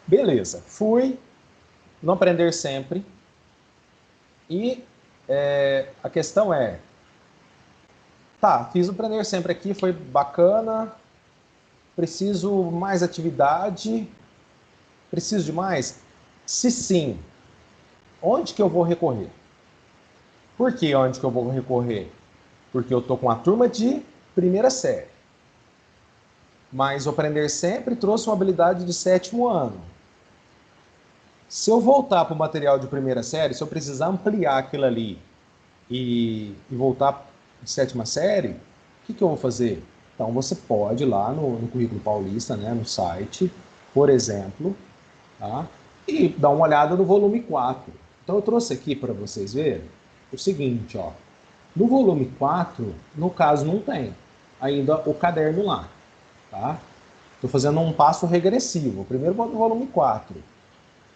Speaker 1: Beleza, fui no Aprender Sempre. E a questão é, tá, fiz o Aprender Sempre aqui, foi bacana, preciso mais atividade, preciso de mais? Se sim, onde que eu vou recorrer? Por que onde que eu vou recorrer? Porque eu estou com a turma de 1ª série. Mas o Aprender Sempre trouxe uma habilidade de 7º ano. Se eu voltar para o material de 1ª série, se eu precisar ampliar aquilo ali e voltar de 7ª série, o que eu vou fazer? Então, você pode ir lá no Currículo Paulista, né, no site, por exemplo, tá? E dar uma olhada no volume 4. Então, eu trouxe aqui para vocês verem o seguinte, ó. No volume 4, no caso, não tem ainda o caderno lá, tá? Estou fazendo um passo regressivo. Primeiro vou no volume 4.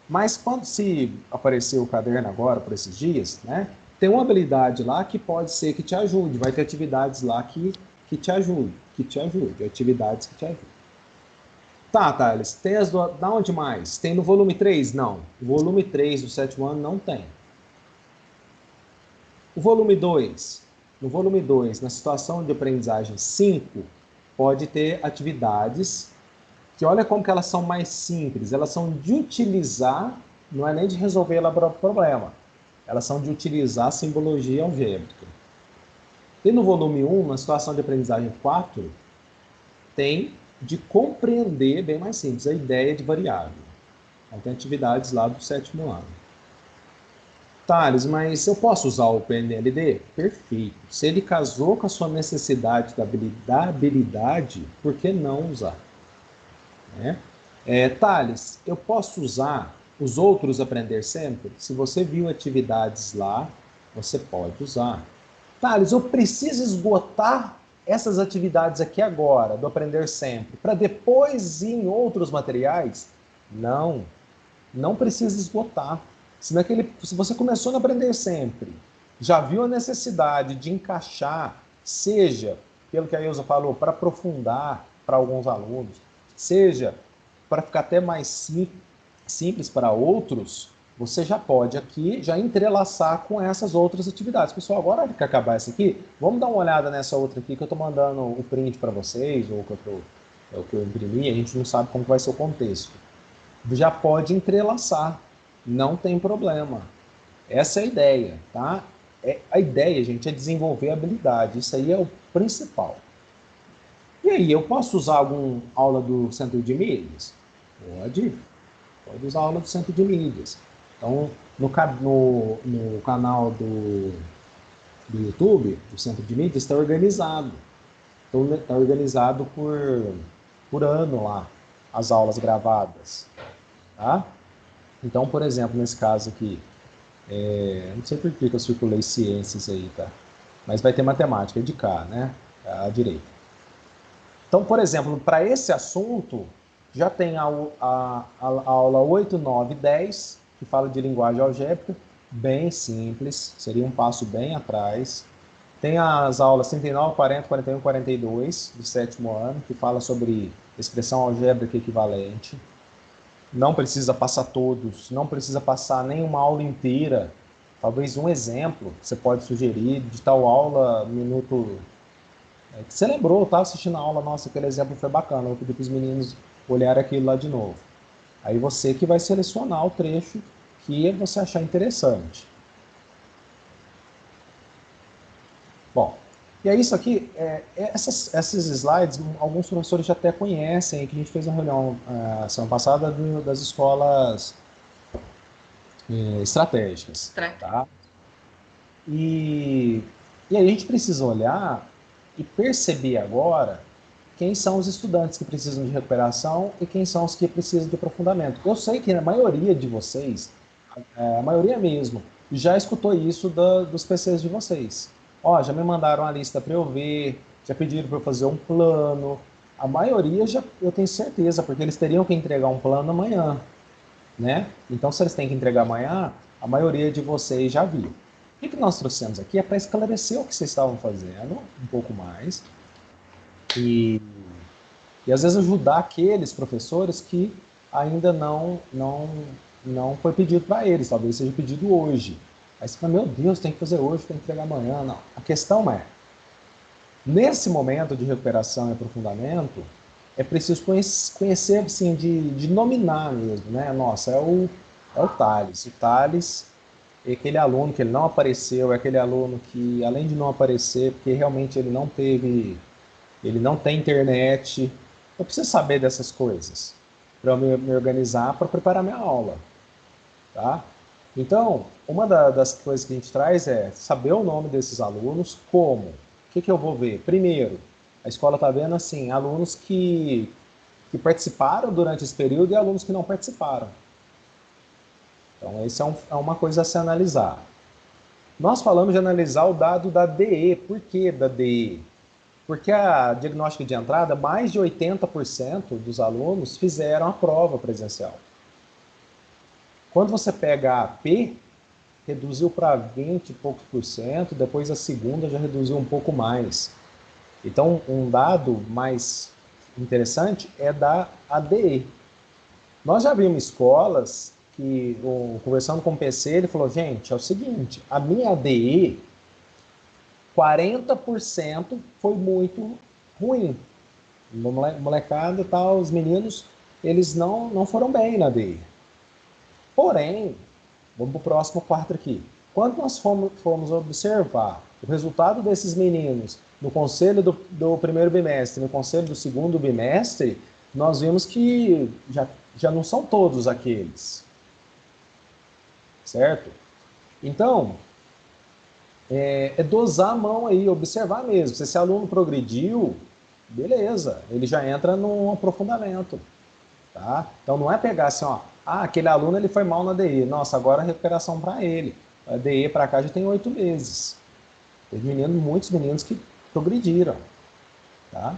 Speaker 1: Mas se aparecer o caderno agora, por esses dias, né? Tem uma habilidade lá que pode ser que te ajude. Vai ter atividades lá que te ajudem. Atividades que te ajudem. Tá, Thales, tem da onde mais? Tem no volume 3? Não. O volume 3 do 7º ano não tem. O volume 2. No volume 2, na situação de aprendizagem 5, pode ter atividades que olha como que elas são mais simples. Elas são de utilizar, não é nem de resolver elaborar o problema. Elas são de utilizar a simbologia algébrica. E no volume 1, na situação de aprendizagem 4, tem de compreender, bem mais simples, a ideia de variável. Então tem atividades lá do 7º ano. Thales, mas eu posso usar o PNLD? Perfeito. Se ele casou com a sua necessidade da habilidade, por que não usar? Né? Thales, eu posso usar os outros Aprender Sempre? Se você viu atividades lá, você pode usar. Thales, eu preciso esgotar essas atividades aqui agora, do Aprender Sempre, para depois ir em outros materiais? Não, não precisa esgotar. Se você começou no Aprender Sempre, já viu a necessidade de encaixar, seja, pelo que a Ilza falou, para aprofundar para alguns alunos, seja para ficar até mais simples para outros, você já pode aqui já entrelaçar com essas outras atividades. Pessoal, agora que acabar essa aqui, vamos dar uma olhada nessa outra aqui que eu estou mandando o print para vocês, ou o que eu imprimi, a gente não sabe como vai ser o contexto. Já pode entrelaçar, não tem problema. Essa é a ideia, tá? A ideia, gente, é desenvolver a habilidade, isso aí é o principal. E aí, eu posso usar alguma aula do Centro de Mídias? Pode usar a aula do Centro de Mídias. Então, no canal do YouTube, do Centro de Mídias, está organizado. Então, está organizado por ano lá, as aulas gravadas. Tá? Então, por exemplo, nesse caso aqui, não sei por que eu circulei ciências aí, tá? Mas vai ter matemática, é de cá, né? À direita. Então, por exemplo, para esse assunto, já tem a aula 8, 9 e 10, que fala de linguagem algébrica, bem simples, seria um passo bem atrás. Tem as aulas 39, 40, 41 e 42, do 7º ano, que fala sobre expressão algébrica equivalente. Não precisa passar todos, não precisa passar nenhuma aula inteira. Talvez um exemplo que você pode sugerir de tal aula, minuto... que você lembrou, tá assistindo a aula, nossa, aquele exemplo foi bacana, eu vou pedir para os meninos olharem aquilo lá de novo. Aí você que vai selecionar o trecho que você achar interessante. Bom, e é isso aqui, esses slides, alguns professores já até conhecem, que a gente fez uma reunião semana passada das escolas estratégicas. Tá? E aí a gente precisa olhar e perceber agora quem são os estudantes que precisam de recuperação e quem são os que precisam de aprofundamento. Eu sei que a maioria de vocês, a maioria mesmo, já escutou isso dos PCs de vocês. Ó, já me mandaram a lista para eu ver, já pediram para eu fazer um plano. A maioria já, eu tenho certeza, porque eles teriam que entregar um plano amanhã, né? Então, se eles têm que entregar amanhã, a maioria de vocês já viu. O que nós trouxemos aqui é para esclarecer o que vocês estavam fazendo um pouco mais e às vezes ajudar aqueles professores que ainda não foi pedido para eles, talvez seja pedido hoje. Aí você fala, meu Deus, tem que fazer hoje, tem que entregar amanhã. Não. A questão é, nesse momento de recuperação e aprofundamento, é preciso conhecer, assim, de nominar mesmo, né? Nossa, é o Thales. O Thales é aquele aluno que ele não apareceu, é aquele aluno que, além de não aparecer, porque realmente ele não tem internet. Eu preciso saber dessas coisas para eu me organizar para preparar minha aula, tá? Então, uma das coisas que a gente traz é saber o nome desses alunos, como? O que eu vou ver? Primeiro, a escola está vendo assim, alunos que participaram durante esse período e alunos que não participaram. Então, isso é uma coisa a se analisar. Nós falamos de analisar o dado da DE. Por que da DE? Porque a diagnóstica de entrada, mais de 80% dos alunos fizeram a prova presencial. Quando você pega a AP, reduziu para 20 e poucos por cento, depois a segunda já reduziu um pouco mais. Então, um dado mais interessante é da ADE. Nós já vimos escolas que, conversando com o PC, ele falou, gente, é o seguinte, a minha ADE, 40% foi muito ruim. Molecada e tal, os meninos, eles não foram bem na ADE. Porém, vamos para o próximo quarto aqui. Quando nós fomos observar o resultado desses meninos no conselho do primeiro bimestre, no conselho do segundo bimestre, nós vimos que já não são todos aqueles. Certo? Então, é dosar a mão aí, observar mesmo. Se esse aluno progrediu, beleza, ele já entra num aprofundamento. Tá? Então não é pegar assim, ó, aquele aluno ele foi mal na DE, nossa, agora a recuperação para ele. A DE para cá já tem 8 meses. Teve muitos meninos que progrediram. Tá?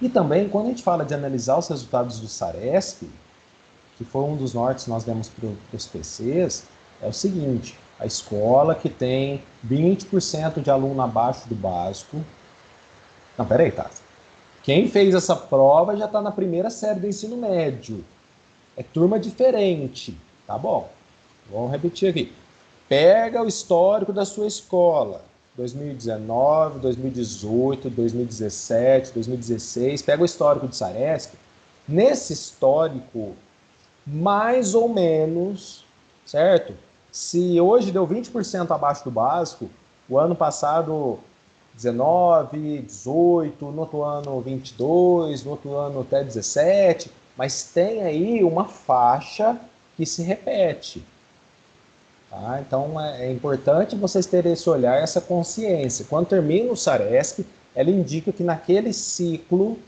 Speaker 1: E também, quando a gente fala de analisar os resultados do SARESP, que foi um dos nortes que nós demos para os PCs, é o seguinte, a escola que tem 20% de aluno abaixo do básico... Não, peraí, tá. Quem fez essa prova já está na primeira série do ensino médio. É turma diferente. Tá bom. Vamos repetir aqui. Pega o histórico da sua escola. 2019, 2018, 2017, 2016. Pega o histórico de SARESP. Nesse histórico, mais ou menos, certo? Se hoje deu 20% abaixo do básico, o ano passado 19, 18, no outro ano 22, no outro ano até 17, mas tem aí uma faixa que se repete. Tá? Então é importante vocês terem esse olhar, essa consciência. Quando termina o SARESP, ela indica que naquele ciclo,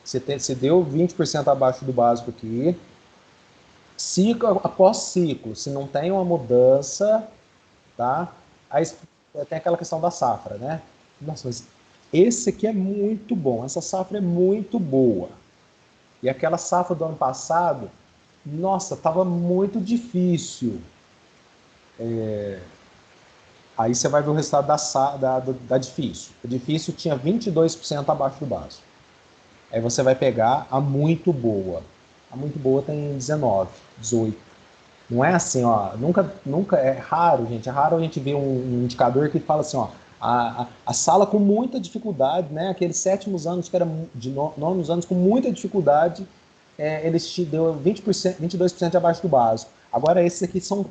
Speaker 1: se deu 20% abaixo do básico aqui, ciclo após ciclo, se não tem uma mudança, tá? Aí tem aquela questão da safra, né? Nossa, mas esse aqui é muito bom, essa safra é muito boa. E aquela safra do ano passado, nossa, estava muito difícil. Aí você vai ver o resultado da difícil. A difícil tinha 22% abaixo do básico. Aí você vai pegar a muito boa. A muito boa tem 19, 18. Não é assim, ó, nunca é raro, gente, é raro a gente ver um indicador que fala assim, ó, a sala com muita dificuldade, né, aqueles sétimos anos que era de nonos anos com muita dificuldade, eles te deu 20%, 22% abaixo do básico. Agora esses aqui são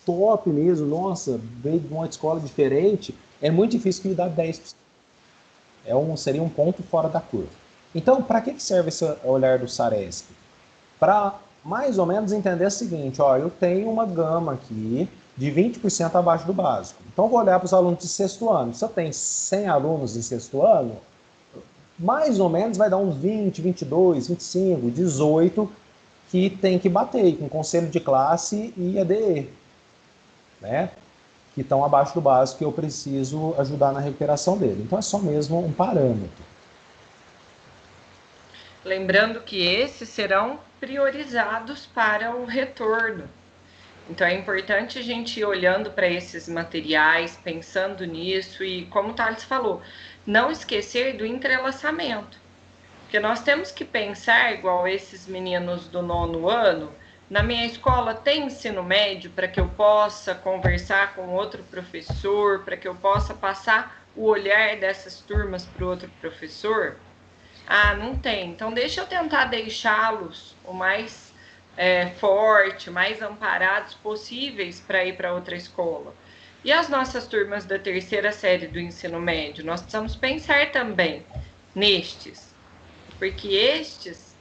Speaker 1: top mesmo, nossa, veio de uma escola diferente, é muito difícil que me dá 10%. Seria um ponto fora da curva. Então, para que serve esse olhar do SARESP? Para mais ou menos entender o seguinte, ó, eu tenho uma gama aqui de 20% abaixo do básico. Então, eu vou olhar para os alunos de sexto ano. Se eu tenho 100 alunos em sexto ano, mais ou menos vai dar uns 20, 22, 25, 18 que tem que bater com conselho de classe e ADE, né? Que estão abaixo do básico que eu preciso ajudar na recuperação dele. Então, é só mesmo um parâmetro.
Speaker 2: Lembrando que esses serão priorizados para o retorno. Então, é importante a gente ir olhando para esses materiais, pensando nisso e, como o Thales falou, não esquecer do entrelaçamento. Porque nós temos que pensar, igual esses meninos do 9º ano, na minha escola tem ensino médio para que eu possa conversar com outro professor, para que eu possa passar o olhar dessas turmas para o outro professor? Ah, não tem. Então, deixa eu tentar deixá-los o mais forte, mais amparados possíveis para ir para outra escola. E as nossas turmas da 3ª série do ensino médio, nós precisamos pensar também nestes, porque estes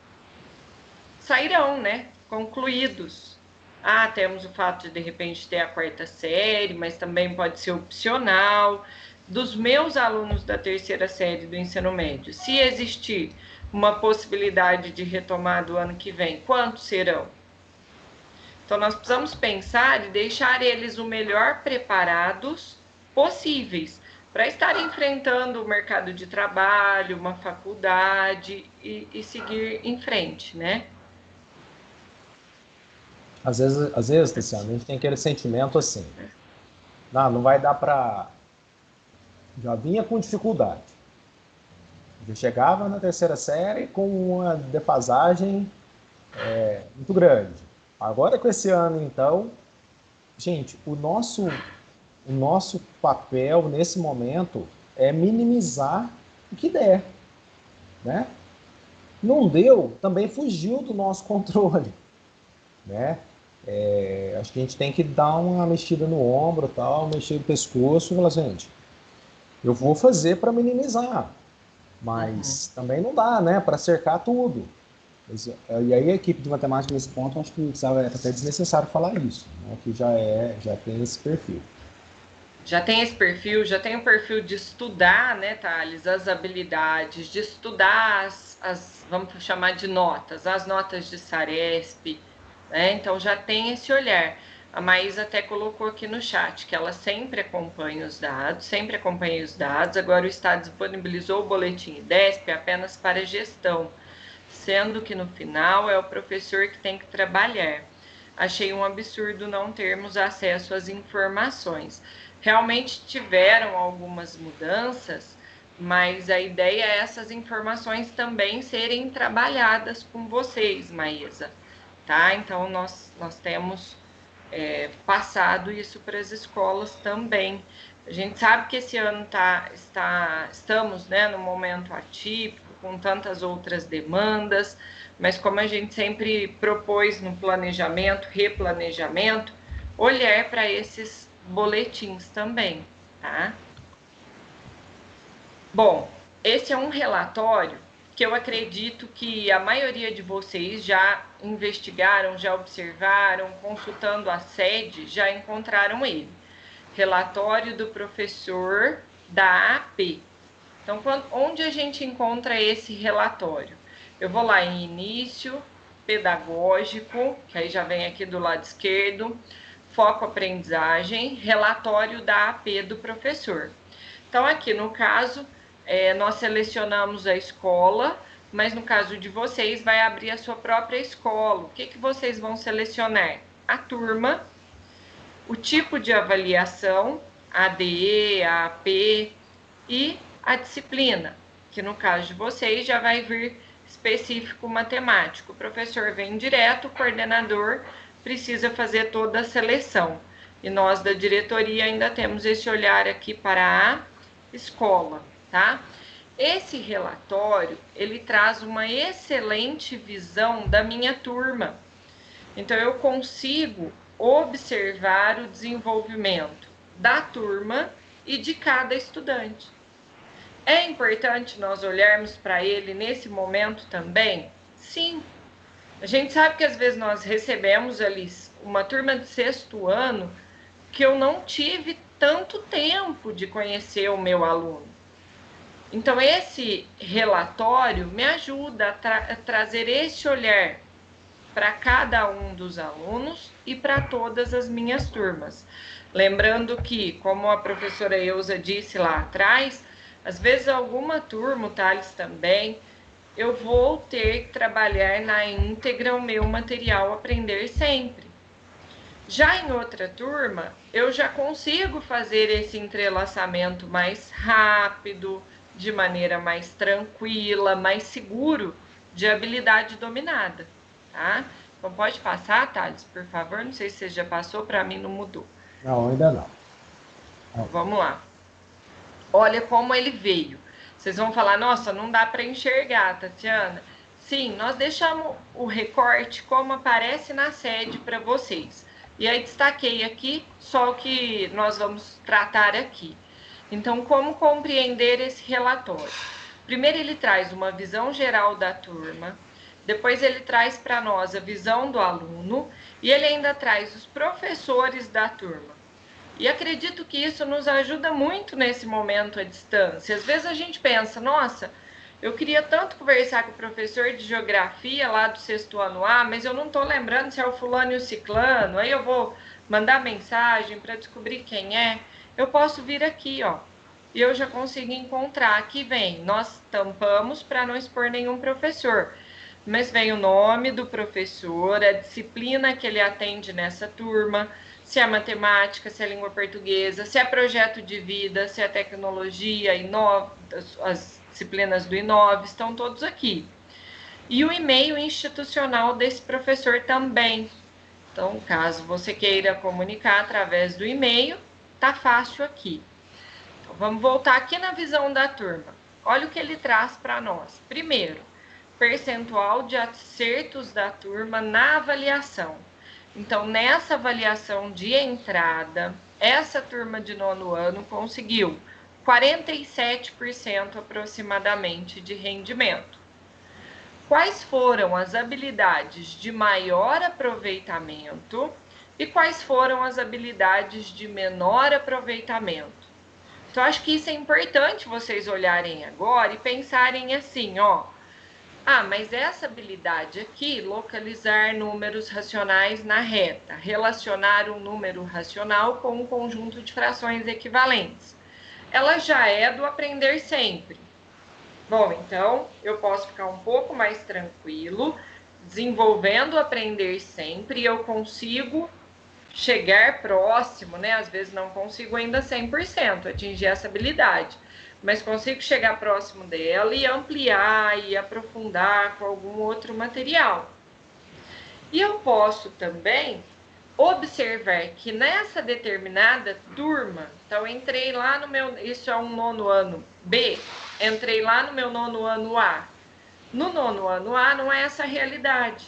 Speaker 2: sairão, né, concluídos. Ah, temos o fato de repente ter a 4ª série, mas também pode ser opcional. Dos meus alunos da 3ª série do ensino médio, se existir uma possibilidade de retomar do ano que vem, quantos serão? Então, nós precisamos pensar e deixar eles o melhor preparados possíveis para estar enfrentando o mercado de trabalho, uma faculdade e seguir em frente, né?
Speaker 1: Às vezes, Luciano, a gente tem aquele sentimento assim, não vai dar para... Já vinha com dificuldade. Já chegava na 3ª série com uma defasagem muito grande. Agora, com esse ano, então, gente, o nosso papel nesse momento é minimizar o que der, né? Não deu, também fugiu do nosso controle, né? Acho que a gente tem que dar uma mexida no ombro, tal, mexer no pescoço e falar, gente, eu vou fazer para minimizar, mas também não dá, né, para cercar tudo. E aí a equipe de matemática nesse ponto, acho que é até desnecessário falar isso, né, que já tem esse perfil.
Speaker 2: Já tem esse perfil, já tem o perfil de estudar, né, Thales, as habilidades, de estudar vamos chamar de notas, as notas de Saresp, né? Então já tem esse olhar. A Maísa até colocou aqui no chat que ela sempre acompanha os dados, agora o Estado disponibilizou o boletim IDESP apenas para gestão, sendo que no final é o professor que tem que trabalhar. Achei um absurdo não termos acesso às informações. Realmente tiveram algumas mudanças, mas a ideia é essas informações também serem trabalhadas com vocês, Maísa, tá? Então, nós temos passado isso para as escolas também. A gente sabe que esse ano estamos, né, num momento atípico, com tantas outras demandas, mas como a gente sempre propôs no planejamento, replanejamento, olhar para esses boletins também, tá? Bom, esse é um relatório que eu acredito que a maioria de vocês já investigaram, já observaram, consultando a sede, já encontraram ele. Relatório do professor da AP. Então, onde a gente encontra esse relatório? Eu vou lá em início, pedagógico, que aí já vem aqui do lado esquerdo, foco aprendizagem, relatório da AP do professor. Então, aqui no caso, nós selecionamos a escola, mas no caso de vocês, vai abrir a sua própria escola. O que vocês vão selecionar? A turma, o tipo de avaliação, ADE, AP e a disciplina, que no caso de vocês já vai vir específico matemático. O professor vem direto, o coordenador precisa fazer toda a seleção. E nós da diretoria ainda temos esse olhar aqui para a escola, tá? Esse relatório, ele traz uma excelente visão da minha turma. Então, eu consigo observar o desenvolvimento da turma e de cada estudante. É importante nós olharmos para ele nesse momento também? Sim. A gente sabe que às vezes nós recebemos ali uma turma de 6º ano que eu não tive tanto tempo de conhecer o meu aluno. Então, esse relatório me ajuda a trazer esse olhar para cada um dos alunos e para todas as minhas turmas. Lembrando que, como a professora Eusa disse lá atrás, às vezes alguma turma, o Thales também, eu vou ter que trabalhar na íntegra o meu material Aprender Sempre. Já em outra turma, eu já consigo fazer esse entrelaçamento mais rápido, de maneira mais tranquila, mais seguro, de habilidade dominada, tá? Então, pode passar, Thales, por favor? Não sei se você já passou, para mim não mudou.
Speaker 1: Não, ainda não.
Speaker 2: Vamos lá. Olha como ele veio. Vocês vão falar, nossa, não dá para enxergar, Tatiana. Sim, nós deixamos o recorte como aparece na sede para vocês. E aí destaquei aqui só o que nós vamos tratar aqui. Então, como compreender esse relatório? Primeiro, ele traz uma visão geral da turma, depois ele traz para nós a visão do aluno e ele ainda traz os professores da turma. E acredito que isso nos ajuda muito nesse momento à distância. Às vezes a gente pensa, nossa, eu queria tanto conversar com o professor de geografia lá do 6º ano A, mas eu não estou lembrando se é o fulano e o ciclano, aí eu vou mandar mensagem para descobrir quem é. Eu posso vir aqui, ó, e eu já consigo encontrar. Aqui vem, nós tampamos para não expor nenhum professor, mas vem o nome do professor, a disciplina que ele atende nessa turma, se é matemática, se é língua portuguesa, se é projeto de vida, se é tecnologia, as disciplinas do Inove, estão todos aqui. E o e-mail institucional desse professor também. Então, caso você queira comunicar através do e-mail, tá fácil aqui. Então, vamos voltar aqui na visão da turma. Olha o que ele traz para nós. Primeiro, percentual de acertos da turma na avaliação. Então, nessa avaliação de entrada, essa turma de 9º ano conseguiu 47% aproximadamente de rendimento. Quais foram as habilidades de maior aproveitamento e quais foram as habilidades de menor aproveitamento? Então, acho que isso é importante vocês olharem agora e pensarem assim, ó. Ah, mas essa habilidade aqui, localizar números racionais na reta, relacionar um número racional com um conjunto de frações equivalentes. Ela já é do Aprender Sempre. Bom, então, eu posso ficar um pouco mais tranquilo, desenvolvendo o Aprender Sempre, e eu consigo chegar próximo, né? Às vezes não consigo ainda 100% atingir essa habilidade, mas consigo chegar próximo dela e ampliar e aprofundar com algum outro material. E eu posso também observar que nessa determinada turma, então entrei lá no meu, isso é um 9º ano B, entrei lá no meu 9º ano A. No 9º ano A não é essa a realidade.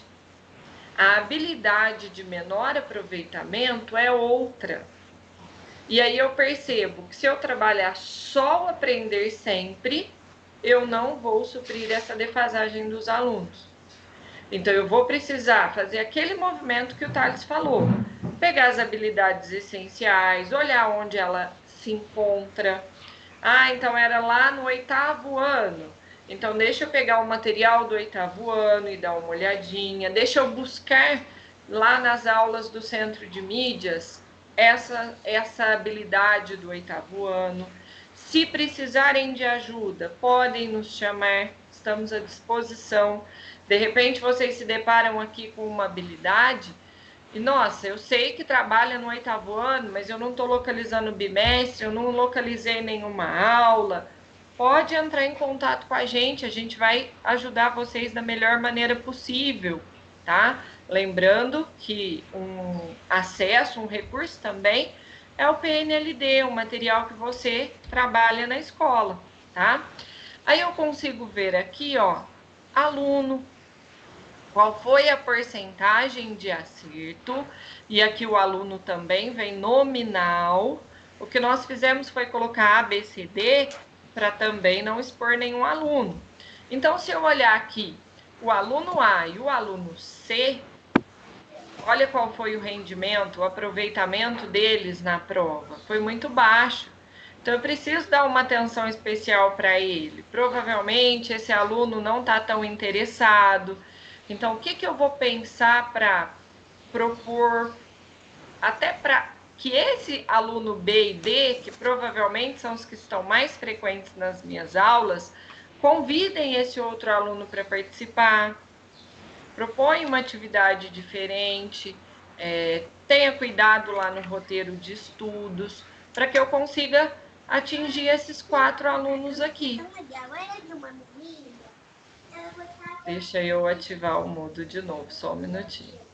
Speaker 2: A habilidade de menor aproveitamento é outra. E aí eu percebo que se eu trabalhar só o Aprender Sempre, eu não vou suprir essa defasagem dos alunos. Então, eu vou precisar fazer aquele movimento que o Thales falou. Pegar as habilidades essenciais, olhar onde ela se encontra. Ah, então era lá no 8º ano. Então, deixa eu pegar o material do 8º ano e dar uma olhadinha. Deixa eu buscar lá nas aulas do Centro de Mídias essa habilidade do 8º ano. Se precisarem de ajuda, podem nos chamar, estamos à disposição. De repente, vocês se deparam aqui com uma habilidade e, nossa, eu sei que trabalha no 8º ano, mas eu não estou localizando o bimestre, eu não localizei nenhuma aula. Pode entrar em contato com a gente vai ajudar vocês da melhor maneira possível, tá? Lembrando que um acesso, um recurso também é o PNLD, o material que você trabalha na escola, tá? Aí eu consigo ver aqui, ó, aluno, qual foi a porcentagem de acerto, e aqui o aluno também vem nominal. O que nós fizemos foi colocar A, B, C, D, para também não expor nenhum aluno. Então, se eu olhar aqui, o aluno A e o aluno C, olha qual foi o rendimento, o aproveitamento deles na prova. Foi muito baixo. Então, eu preciso dar uma atenção especial para ele. Provavelmente, esse aluno não está tão interessado. Então, o que eu vou pensar para propor, até para que esse aluno B e D, que provavelmente são os que estão mais frequentes nas minhas aulas, convidem esse outro aluno para participar, propõe uma atividade diferente, tenha cuidado lá no roteiro de estudos, para que eu consiga atingir esses 4 alunos aqui. Deixa eu ativar o Moodle de novo, só um minutinho.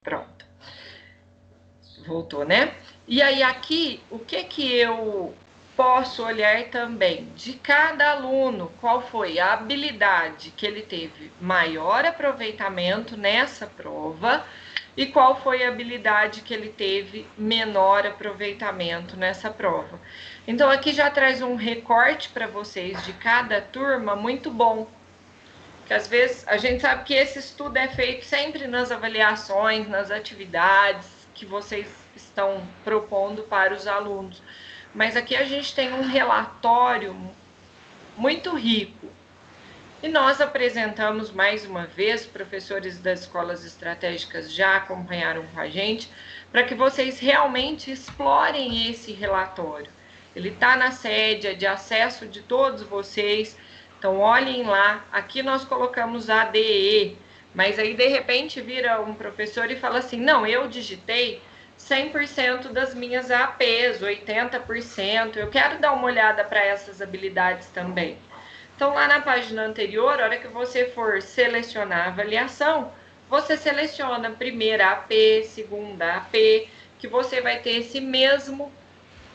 Speaker 2: Pronto. Voltou, né? E aí aqui, o que eu posso olhar também? De cada aluno, qual foi a habilidade que ele teve maior aproveitamento nessa prova e qual foi a habilidade que ele teve menor aproveitamento nessa prova. Então, aqui já traz um recorte para vocês de cada turma muito bom. Que às vezes a gente sabe que esse estudo é feito sempre nas avaliações, nas atividades que vocês estão propondo para os alunos. Mas aqui a gente tem um relatório muito rico. E nós apresentamos mais uma vez, professores das escolas estratégicas já acompanharam com a gente, para que vocês realmente explorem esse relatório. Ele está na sede, é de acesso de todos vocês. Então, olhem lá, aqui nós colocamos ADE, mas aí, de repente, vira um professor e fala assim, não, eu digitei 100% das minhas APs, 80%, eu quero dar uma olhada para essas habilidades também. Então, lá na página anterior, a hora que você for selecionar a avaliação, você seleciona a primeira AP, segunda AP, que você vai ter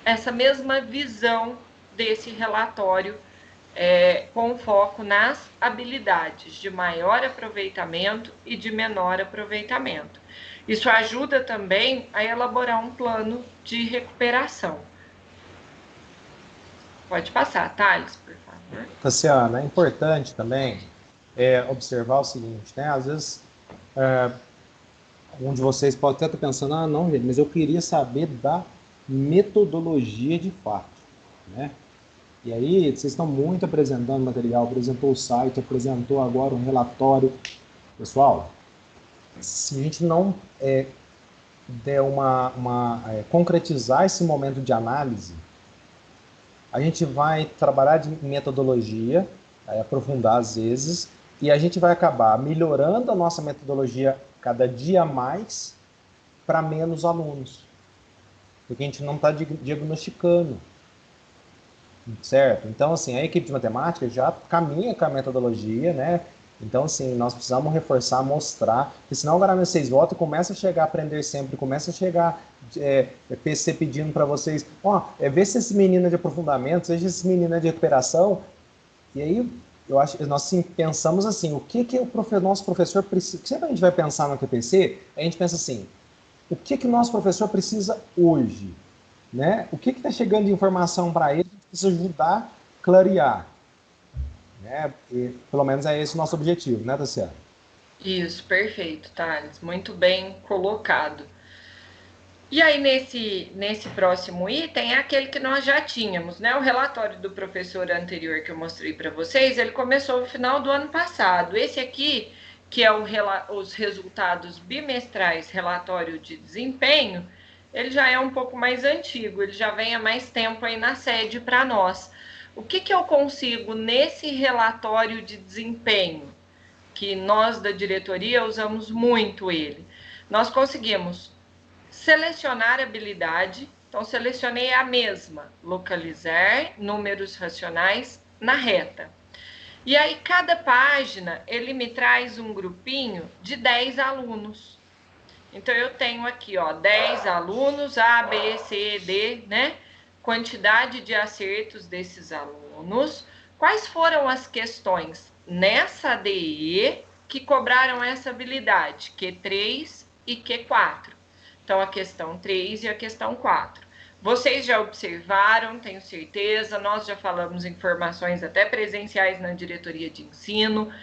Speaker 2: essa mesma visão desse relatório, com foco nas habilidades de maior aproveitamento e de menor aproveitamento. Isso ajuda também a elaborar um plano de recuperação. Pode passar, Thales, por favor.
Speaker 1: Tassiana, é importante também observar o seguinte, né? Às vezes, um de vocês pode até estar pensando, ah, não, gente, mas eu queria saber da metodologia de fato, né? E aí, vocês estão muito apresentando material, apresentou o site, apresentou agora um relatório. Pessoal, se a gente não der concretizar esse momento de análise, a gente vai trabalhar de metodologia, aprofundar às vezes, e a gente vai acabar melhorando a nossa metodologia cada dia mais para menos alunos. Porque a gente não está diagnosticando. Certo? Então, assim, a equipe de matemática já caminha com a metodologia, né? Então, assim, nós precisamos reforçar, mostrar, porque senão agora vocês voltam e começam a chegar a aprender sempre, começa a chegar PC pedindo para vocês, vê se esse menino é de aprofundamento, seja esse menino é de recuperação, e aí eu acho que nós pensamos assim, o que o nosso professor precisa, sempre a gente vai pensar no QPC, a gente pensa assim, o que o nosso professor precisa hoje, né? O que está chegando de informação para ele, precisa ajudar a clarear. Né? E, pelo menos é esse o nosso objetivo, né, Tassiana?
Speaker 2: Isso, perfeito, Thales. Muito bem colocado. E aí, nesse próximo item, é aquele que nós já tínhamos, né? O relatório do professor anterior que eu mostrei para vocês, ele começou no final do ano passado. Esse aqui, que é os resultados bimestrais, relatório de desempenho, ele já é um pouco mais antigo, ele já vem há mais tempo aí na sede para nós. O que eu consigo nesse relatório de desempenho, que nós da diretoria usamos muito ele? Nós conseguimos selecionar habilidade, então selecionei a mesma, localizar números racionais na reta. E aí cada página, ele me traz um grupinho de 10 alunos. Então, eu tenho aqui, 10 alunos, A, B, C, D, né? Quantidade de acertos desses alunos. Quais foram as questões nessa ADE que cobraram essa habilidade? Q3 e Q4. Então, a questão 3 e a questão 4. Vocês já observaram, tenho certeza, nós já falamos em formações até presenciais na diretoria de ensino,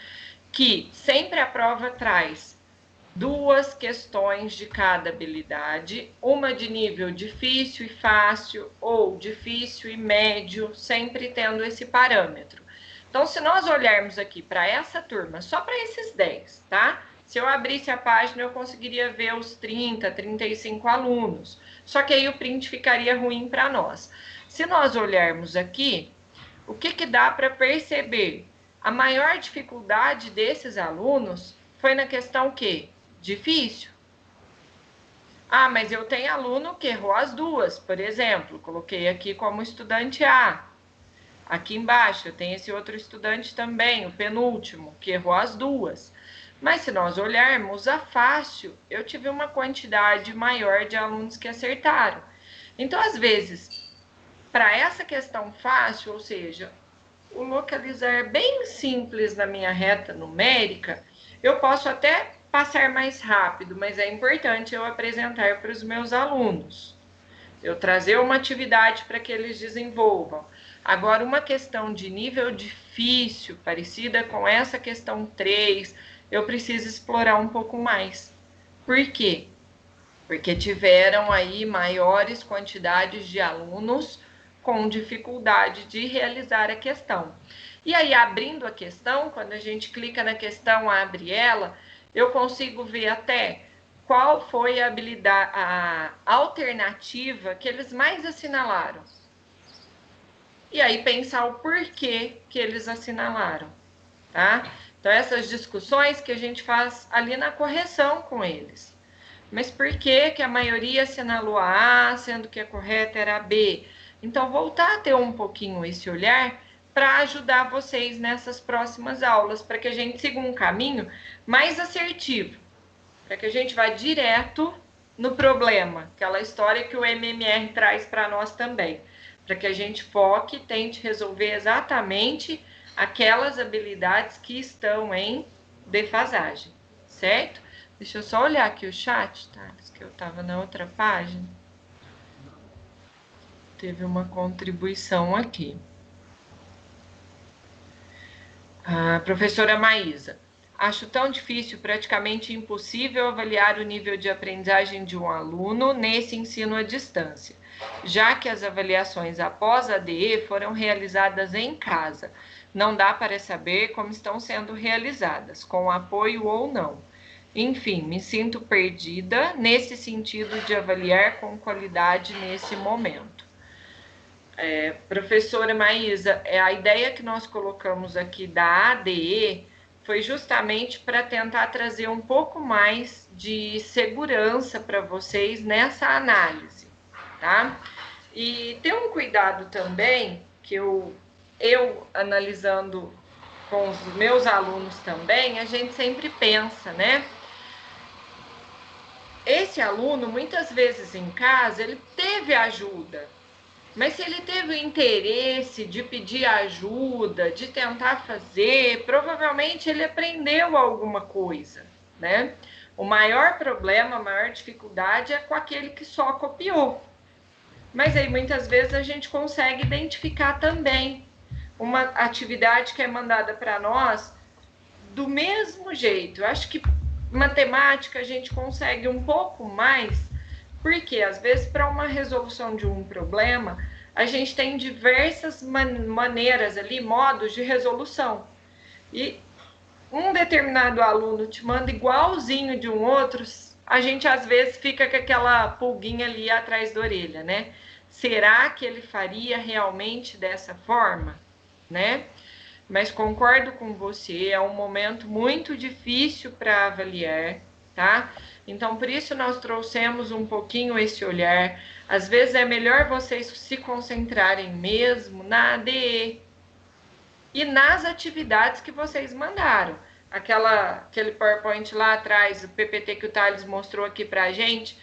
Speaker 2: que sempre a prova traz 2 questões de cada habilidade, uma de nível difícil e fácil, ou difícil e médio, sempre tendo esse parâmetro. Então, se nós olharmos aqui para essa turma, só para esses 10, tá? Se eu abrisse a página, eu conseguiria ver os 30, 35 alunos. Só que aí o print ficaria ruim para nós. Se nós olharmos aqui, o que dá para perceber? A maior dificuldade desses alunos foi na questão que? Difícil. Ah, mas eu tenho aluno que errou as 2, por exemplo. Coloquei aqui como estudante A. Aqui embaixo eu tenho esse outro estudante também, o penúltimo, que errou as 2. Mas se nós olharmos a fácil, eu tive uma quantidade maior de alunos que acertaram. Então, às vezes, para essa questão fácil, ou seja, o localizar bem simples na minha reta numérica, eu posso até passar mais rápido, mas é importante eu apresentar para os meus alunos. Eu trazer uma atividade para que eles desenvolvam. Agora, uma questão de nível difícil, parecida com essa questão 3, eu preciso explorar um pouco mais. Por quê? Porque tiveram aí maiores quantidades de alunos com dificuldade de realizar a questão. E aí, abrindo a questão, quando a gente clica na questão, abre ela, eu consigo ver até qual foi a habilidade, a alternativa que eles mais assinalaram. E aí, pensar o porquê que eles assinalaram, tá? Então, essas discussões que a gente faz ali na correção com eles. Mas por que a maioria assinalou a A, sendo que a correta era a B? Então, voltar a ter um pouquinho esse olhar para ajudar vocês nessas próximas aulas, para que a gente siga um caminho mais assertivo, para que a gente vá direto no problema, aquela história que o MMR traz para nós também, para que a gente foque e tente resolver exatamente aquelas habilidades que estão em defasagem, certo? Deixa eu só olhar aqui o chat, tá? Que eu estava na outra página. Teve uma contribuição aqui. A professora Maísa. Acho tão difícil, praticamente impossível, avaliar o nível de aprendizagem de um aluno nesse ensino à distância, já que as avaliações após a ADE foram realizadas em casa. Não dá para saber como estão sendo realizadas, com apoio ou não. Enfim, me sinto perdida nesse sentido de avaliar com qualidade nesse momento. Professora Maísa, a ideia que nós colocamos aqui da ADE foi justamente para tentar trazer um pouco mais de segurança para vocês nessa análise, tá? E ter um cuidado também, que eu analisando com os meus alunos também, a gente sempre pensa, né? Esse aluno, muitas vezes em casa, ele teve ajuda, mas se ele teve o interesse de pedir ajuda, de tentar fazer, provavelmente ele aprendeu alguma coisa, né? O maior problema, a maior dificuldade é com aquele que só copiou. Mas aí muitas vezes a gente consegue identificar também uma atividade que é mandada para nós do mesmo jeito. Eu acho que matemática a gente consegue um pouco mais, porque às vezes para uma resolução de um problema, a gente tem diversas maneiras ali, modos de resolução. E um determinado aluno te manda igualzinho de um outro, a gente às vezes fica com aquela pulguinha ali atrás da orelha, né? Será que ele faria realmente dessa forma, né? Mas concordo com você, é um momento muito difícil para avaliar, tá? Então, por isso nós trouxemos um pouquinho esse olhar. Às vezes é melhor vocês se concentrarem mesmo na ADE e nas atividades que vocês mandaram. Aquele PowerPoint lá atrás, o PPT que o Thales mostrou aqui para a gente,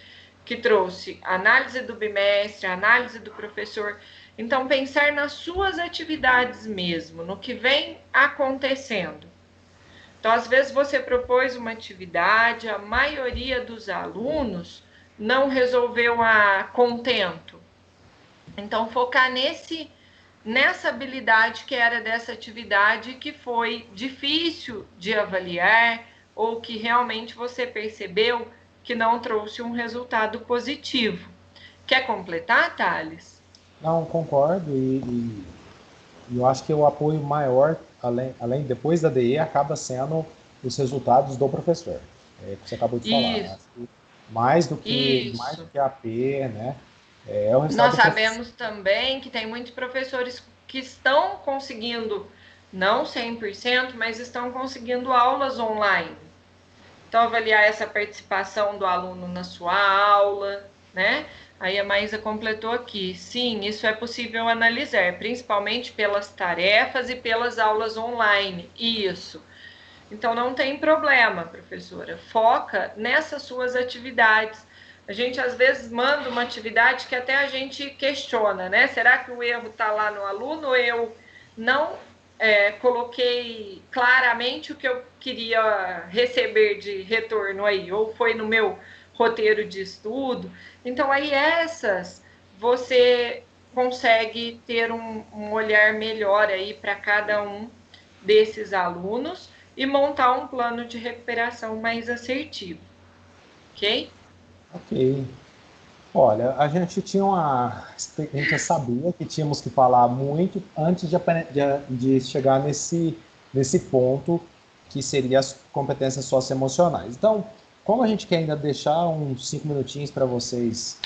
Speaker 2: que trouxe análise do bimestre, análise do professor. Então, pensar nas suas atividades mesmo, no que vem acontecendo. Então, às vezes você propôs uma atividade, a maioria dos alunos não resolveu a contento. Então, focar nessa habilidade que era dessa atividade que foi difícil de avaliar ou que realmente você percebeu que não trouxe um resultado positivo. Quer completar, Thales?
Speaker 1: Não, concordo e eu acho que o apoio maior, depois da DE, acaba sendo os resultados do professor. É o que você acabou de falar.
Speaker 2: Isso.
Speaker 1: Acho que mais do que a P, né? É o resultado
Speaker 2: Nós
Speaker 1: do professor.
Speaker 2: sabemos também que tem muitos professores que estão conseguindo, não 100%, mas estão conseguindo aulas online. Então, avaliar essa participação do aluno na sua aula, né? Aí a Maísa completou aqui. Sim, isso é possível analisar, principalmente pelas tarefas e pelas aulas online. Isso. Então, não tem problema, professora. Foca nessas suas atividades. A gente, às vezes, manda uma atividade que até a gente questiona, né? Será que o erro está lá no aluno ou eu não coloquei claramente o que eu queria receber de retorno aí? Ou foi no meu roteiro de estudo? Então, aí essas você consegue ter um olhar melhor aí para cada um desses alunos e montar um plano de recuperação mais assertivo, ok?
Speaker 1: Ok. Olha, a gente sabia que tínhamos que falar muito antes de chegar nesse ponto que seria as competências socioemocionais. Então, como a gente quer ainda deixar uns 5 minutinhos para vocês,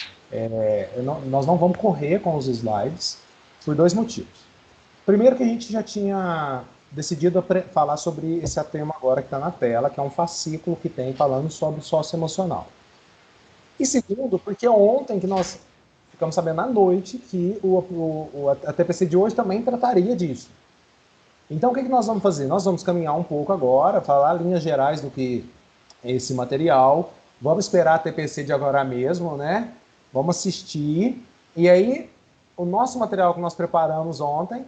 Speaker 1: nós não vamos correr com os slides por 2 motivos. Primeiro que a gente já tinha decidido falar sobre esse tema agora que está na tela, que é um fascículo que tem falando sobre socioemocional. E segundo, porque ontem que nós ficamos sabendo à noite que a TPC de hoje também trataria disso. Então, o que nós vamos fazer? Nós vamos caminhar um pouco agora, falar linhas gerais do que é esse material, vamos esperar a TPC de agora mesmo, né? Vamos assistir, e aí o nosso material que nós preparamos ontem,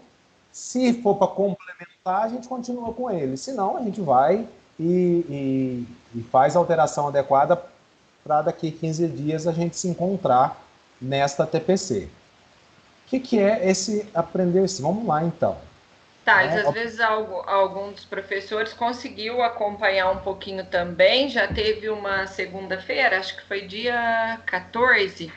Speaker 1: se for para complementar, a gente continua com ele. Se não, a gente vai e faz a alteração adequada para daqui 15 dias a gente se encontrar nesta TPC. O que é esse aprender? Vamos lá, então.
Speaker 2: Thales, às vezes algum dos professores conseguiu acompanhar um pouquinho também, já teve uma segunda-feira, acho que foi dia 14,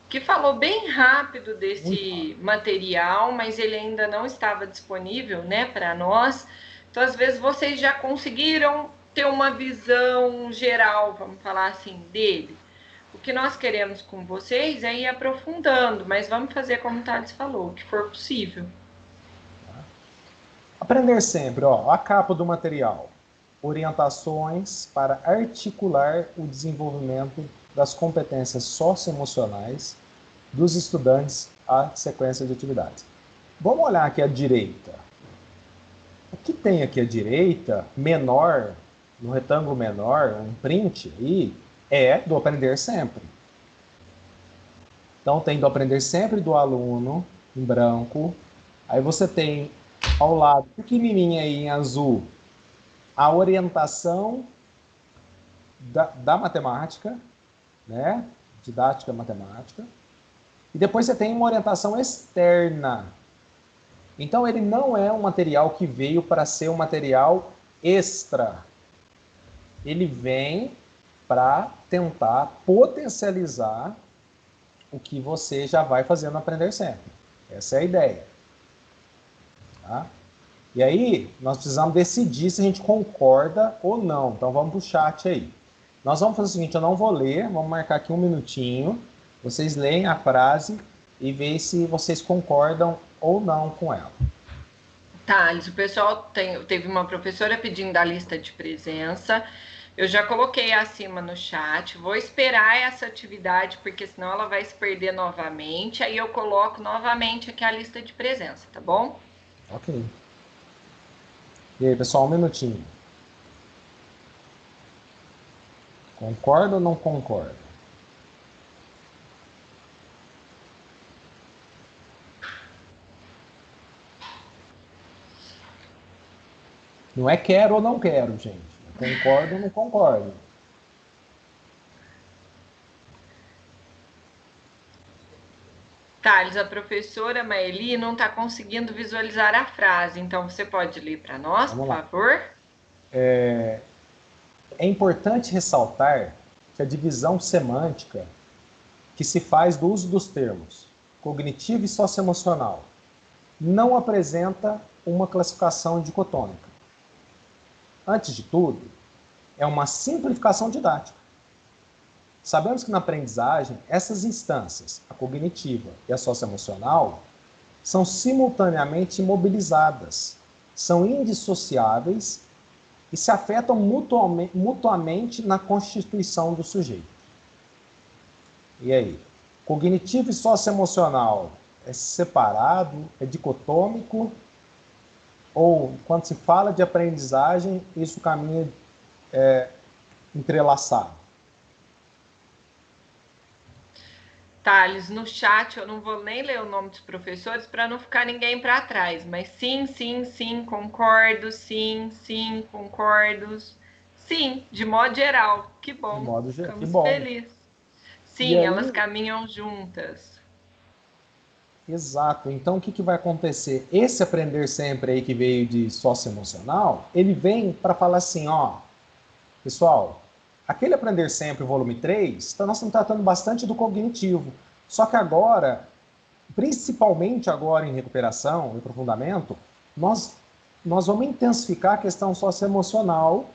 Speaker 2: que falou bem rápido desse material, mas ele ainda não estava disponível, né, para nós. Então, às vezes, vocês já conseguiram ter uma visão geral, vamos falar assim, dele. O que nós queremos com vocês é ir aprofundando, mas vamos fazer como o Thales falou, o que for possível.
Speaker 1: Aprender sempre, ó, a capa do material. Orientações para articular o desenvolvimento das competências socioemocionais dos estudantes à sequência de atividades. Vamos olhar aqui à direita. O que tem aqui à direita, menor, no retângulo menor, um print aí, é do aprender sempre. Então tem do aprender sempre do aluno, em branco. Aí você tem ao lado, pequenininha aí em azul, a orientação da matemática, né? Didática matemática. E depois você tem uma orientação externa. Então ele não é um material que veio para ser um material extra. Ele vem para tentar potencializar o que você já vai fazendo no Aprender Sempre. Essa é a ideia. Tá? E aí, nós precisamos decidir se a gente concorda ou não. Então, vamos para o chat aí. Nós vamos fazer o seguinte, eu não vou ler, vamos marcar aqui um minutinho. Vocês leem a frase e veem se vocês concordam ou não com ela.
Speaker 2: Thales, o pessoal teve uma professora pedindo a lista de presença. Eu já coloquei acima no chat. Vou esperar essa atividade, porque senão ela vai se perder novamente. Aí eu coloco novamente aqui a lista de presença, tá bom?
Speaker 1: Ok. E aí, pessoal, um minutinho. Concorda ou não concorda? Não é quero ou não quero, gente. Concordo ou não concordo.
Speaker 2: Thales, a professora Maeli não está conseguindo visualizar a frase, então você pode ler para nós, por favor?
Speaker 1: É importante ressaltar que a divisão semântica que se faz do uso dos termos cognitivo e socioemocional não apresenta uma classificação dicotômica. Antes de tudo, é uma simplificação didática. Sabemos que na aprendizagem, essas instâncias, a cognitiva e a socioemocional, são simultaneamente imobilizadas, são indissociáveis e se afetam mutuamente na constituição do sujeito. E aí? Cognitivo e socioemocional é separado, é dicotômico, ou quando se fala de aprendizagem, isso caminha entrelaçado?
Speaker 2: Thales, no chat eu não vou nem ler o nome dos professores para não ficar ninguém para trás, mas sim, concordo, sim, concordo, sim, de modo geral, que bom,
Speaker 1: De modo geral,
Speaker 2: ficamos
Speaker 1: que bom.
Speaker 2: felizes. Sim,
Speaker 1: aí,
Speaker 2: elas caminham juntas.
Speaker 1: Exato, então o que vai acontecer? Esse aprender sempre aí que veio de socioemocional, ele vem para falar assim, ó, pessoal, aquele aprender sempre, volume 3, então nós estamos tratando bastante do cognitivo. Só que agora, principalmente agora em recuperação e aprofundamento, nós vamos intensificar a questão socioemocional,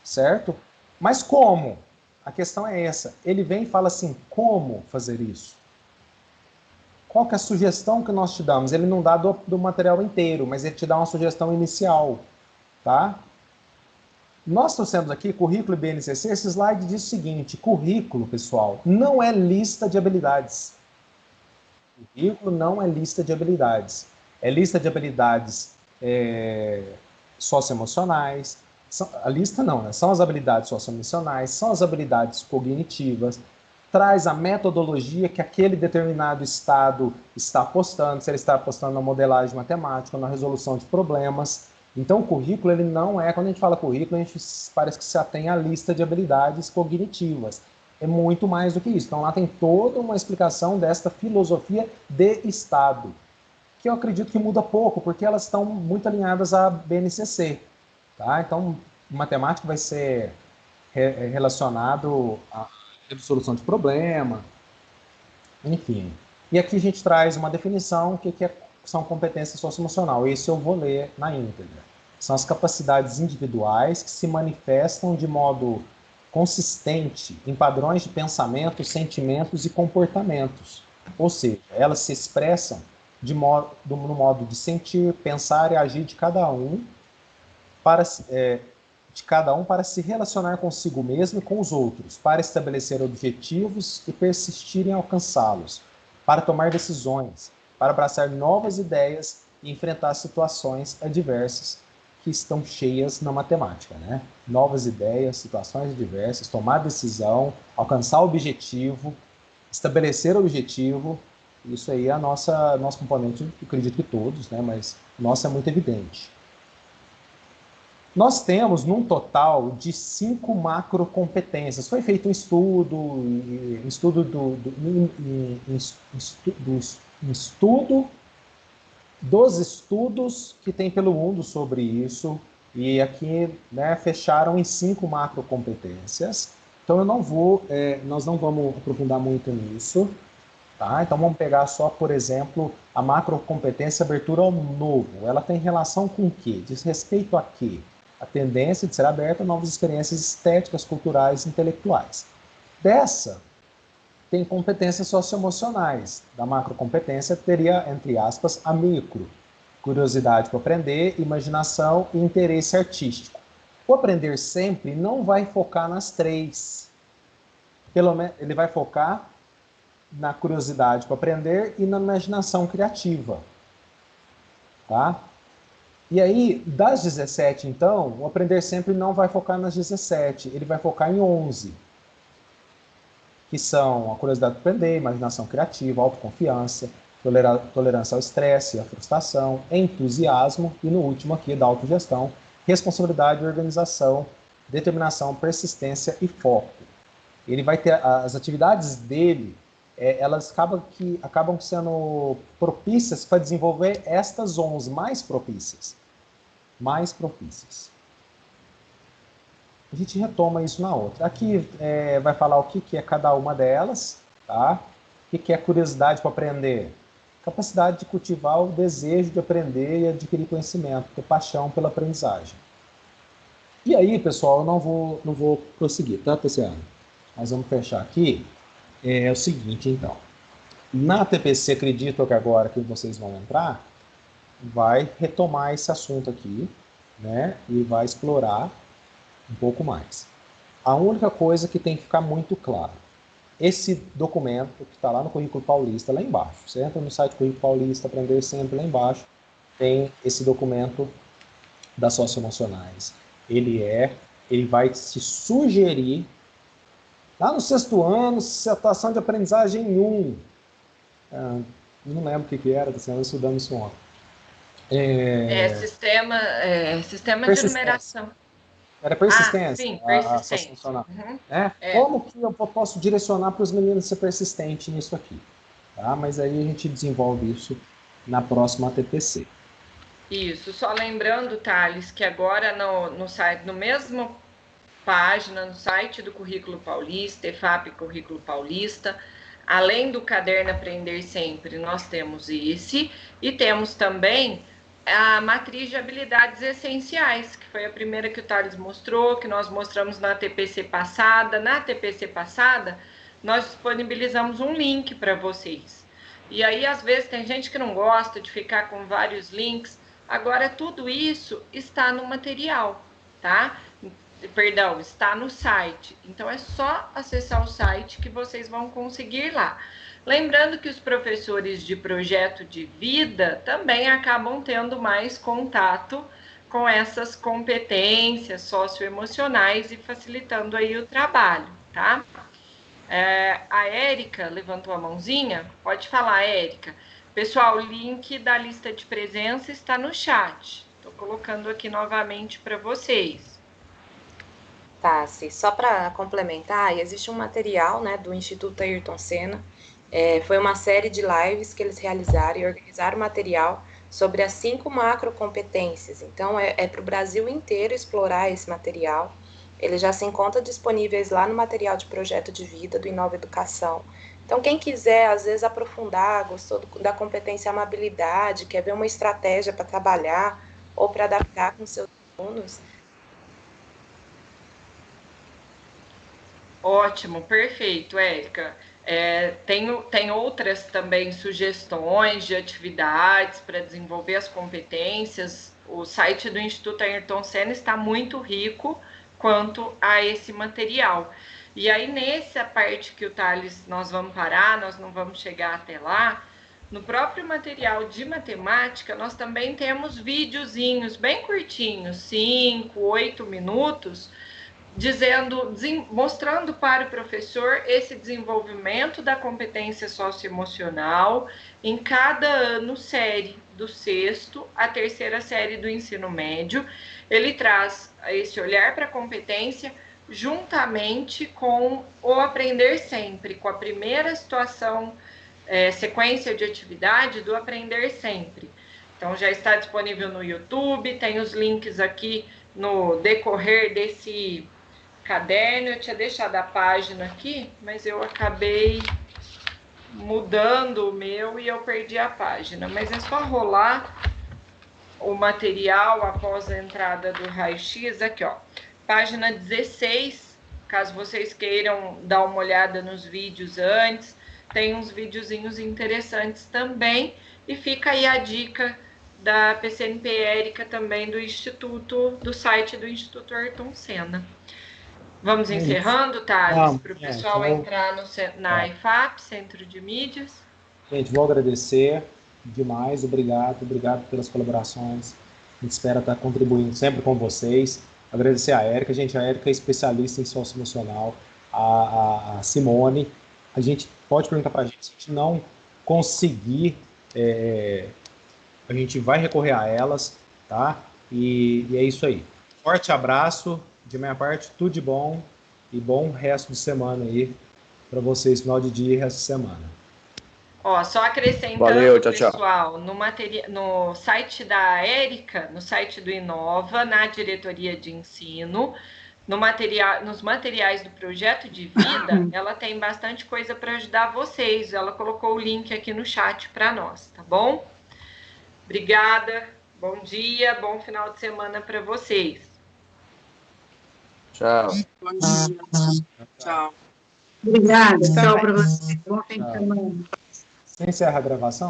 Speaker 1: certo? Mas como? A questão é essa. Ele vem e fala assim, como fazer isso? Qual que é a sugestão que nós te damos? Ele não dá do material inteiro, mas ele te dá uma sugestão inicial, tá? Nós trouxemos aqui currículo e BNCC, esse slide diz o seguinte, currículo, pessoal, não é lista de habilidades. Currículo não é lista de habilidades. É lista de habilidades socioemocionais. A lista não, né? São as habilidades socioemocionais, são as habilidades cognitivas, traz a metodologia que aquele determinado estado está apostando, se ele está apostando na modelagem matemática, na resolução de problemas. Então, o currículo, ele não é, quando a gente fala currículo, a gente parece que se atém à lista de habilidades cognitivas. É muito mais do que isso. Então, lá tem toda uma explicação desta filosofia de estado, que eu acredito que muda pouco, porque elas estão muito alinhadas à BNCC. Tá? Então, matemática vai ser relacionado à resolução de problema, enfim. E aqui a gente traz uma definição, que são competências socioemocional. Esse eu vou ler na íntegra. São as capacidades individuais que se manifestam de modo consistente em padrões de pensamento, sentimentos e comportamentos. Ou seja, elas se expressam no modo de sentir, pensar e agir de cada um para se relacionar consigo mesmo e com os outros, para estabelecer objetivos e persistir em alcançá-los, para tomar decisões, para abraçar novas ideias e enfrentar situações adversas que estão cheias na matemática, né? Novas ideias, situações adversas, tomar decisão, alcançar o objetivo, estabelecer o objetivo. Isso aí é nosso componente, eu acredito que todos, né? Mas nosso é muito evidente. Nós temos, num total, de 5 macrocompetências. Foi feito um estudo dos estudos que tem pelo mundo sobre isso, e aqui, né, fecharam em 5 macrocompetências. Então nós não vamos aprofundar muito nisso, tá? Então vamos pegar só, por exemplo, a macrocompetência abertura ao novo. Ela tem relação com o quê? Diz respeito a quê? A tendência de ser aberta a novas experiências estéticas, culturais e intelectuais. Dessa, tem competências socioemocionais. Da macrocompetência teria, entre aspas, a micro. Curiosidade para aprender, imaginação e interesse artístico. O aprender sempre não vai focar nas 3. Pelo menos ele vai focar na curiosidade para aprender e na imaginação criativa. Tá? E aí, das 17, então, o aprender sempre não vai focar nas 17, ele vai focar em 11, que são a curiosidade de aprender, imaginação criativa, autoconfiança, tolerância ao estresse e à frustração, entusiasmo e, no último aqui, da autogestão, responsabilidade, organização, determinação, persistência e foco. Ele vai ter as atividades dele, elas acabam sendo propícias para desenvolver estas zonas mais propícias. Mais propícias. A gente retoma isso na outra. Aqui vai falar o que é cada uma delas, tá? O que é curiosidade para aprender? Capacidade de cultivar o desejo de aprender e adquirir conhecimento, ter paixão pela aprendizagem. E aí, pessoal, eu não vou prosseguir, tá, Tessiano? Nós vamos fechar aqui. É o seguinte, então. Na TPC, acredito que agora que vocês vão entrar, vai retomar esse assunto aqui, né? E vai explorar um pouco mais. A única coisa que tem que ficar muito claro, esse documento que está lá no Currículo Paulista, lá embaixo, você entra no site Currículo Paulista, Aprender Sempre, lá embaixo, tem esse documento das socioemocionais. Ele vai te sugerir, lá no 6º ano, situação de aprendizagem 1. Não lembro o que era, nós estudamos isso ontem.
Speaker 2: Sistema de numeração.
Speaker 1: Era persistência?
Speaker 2: Sim, persistência.
Speaker 1: Como que eu posso direcionar para os meninos ser persistente nisso aqui? Tá? Mas aí a gente desenvolve isso na próxima TPC.
Speaker 2: Isso, só lembrando, Thales, que agora no site, no mesmo página, no site do Currículo Paulista, EFAP Currículo Paulista, além do caderno Aprender Sempre, nós temos esse, e temos também a matriz de habilidades essenciais, que foi a primeira que o Thales mostrou, que nós mostramos na TPC passada. Na TPC passada, nós disponibilizamos um link para vocês. E aí, às vezes, tem gente que não gosta de ficar com vários links. Agora, tudo isso está no material, tá? Perdão, está no site. Então, é só acessar o site que vocês vão conseguir lá. Lembrando que os professores de projeto de vida também acabam tendo mais contato com essas competências socioemocionais e facilitando aí o trabalho, tá? A Érica levantou a mãozinha. Pode falar, Érica. Pessoal, o link da lista de presença está no chat. Estou colocando aqui novamente para vocês.
Speaker 6: Tá, só para complementar, existe um material, né, do Instituto Ayrton Senna. Foi uma série de lives que eles realizaram e organizaram material sobre as 5 macrocompetências. Então, para o Brasil inteiro explorar esse material. Ele já se encontra disponíveis lá no material de projeto de vida do Inova Educação. Então, quem quiser, às vezes, aprofundar, gostou da competência amabilidade, quer ver uma estratégia para trabalhar ou para adaptar com seus alunos.
Speaker 2: Ótimo, perfeito, Érica. Tem outras também sugestões de atividades para desenvolver as competências. O site do Instituto Ayrton Senna está muito rico quanto a esse material. E aí, nessa parte que o Thales, nós vamos parar, nós não vamos chegar até lá, no próprio material de matemática, nós também temos videozinhos bem curtinhos, 5, 8 minutos, mostrando para o professor esse desenvolvimento da competência socioemocional em cada ano série, do 6º à 3ª série do ensino médio. Ele traz esse olhar para a competência juntamente com o Aprender Sempre, com a primeira situação, sequência de atividade do Aprender Sempre. Então, já está disponível no YouTube, tem os links aqui no decorrer desse caderno. Eu tinha deixado a página aqui, mas eu acabei mudando o meu e eu perdi a página. Mas é só rolar o material após a entrada do raio-x aqui, ó. Página 16, caso vocês queiram dar uma olhada nos vídeos antes, tem uns videozinhos interessantes também, e fica aí a dica da PCNP Érica também do site do Instituto Ayrton Senna. Vamos encerrando, Thales, para o pessoal entrar na EFAP, Centro de Mídias.
Speaker 1: Gente, vou agradecer demais, obrigado pelas colaborações, a gente espera estar contribuindo sempre com vocês. Agradecer a Érica, gente, a Érica é especialista em socioemocional, a Simone, a gente pode perguntar para a gente, se a gente não conseguir, a gente vai recorrer a elas, tá? E é isso aí. Forte abraço, de minha parte, tudo de bom, e bom resto de semana aí para vocês final de dia e essa semana.
Speaker 2: Ó, só acrescentando,
Speaker 7: Valeu, tchau, tchau.
Speaker 2: pessoal, no site da Érica, no site do Inova, na diretoria de ensino, nos materiais do projeto de vida, ela tem bastante coisa para ajudar vocês. Ela colocou o link aqui no chat para nós, tá bom? Obrigada, bom dia, bom final de semana para vocês.
Speaker 7: Tchau.
Speaker 4: Bom dia. Tchau.
Speaker 5: Obrigada, tchau para você. Bom fim de semana.
Speaker 1: Você encerra a gravação?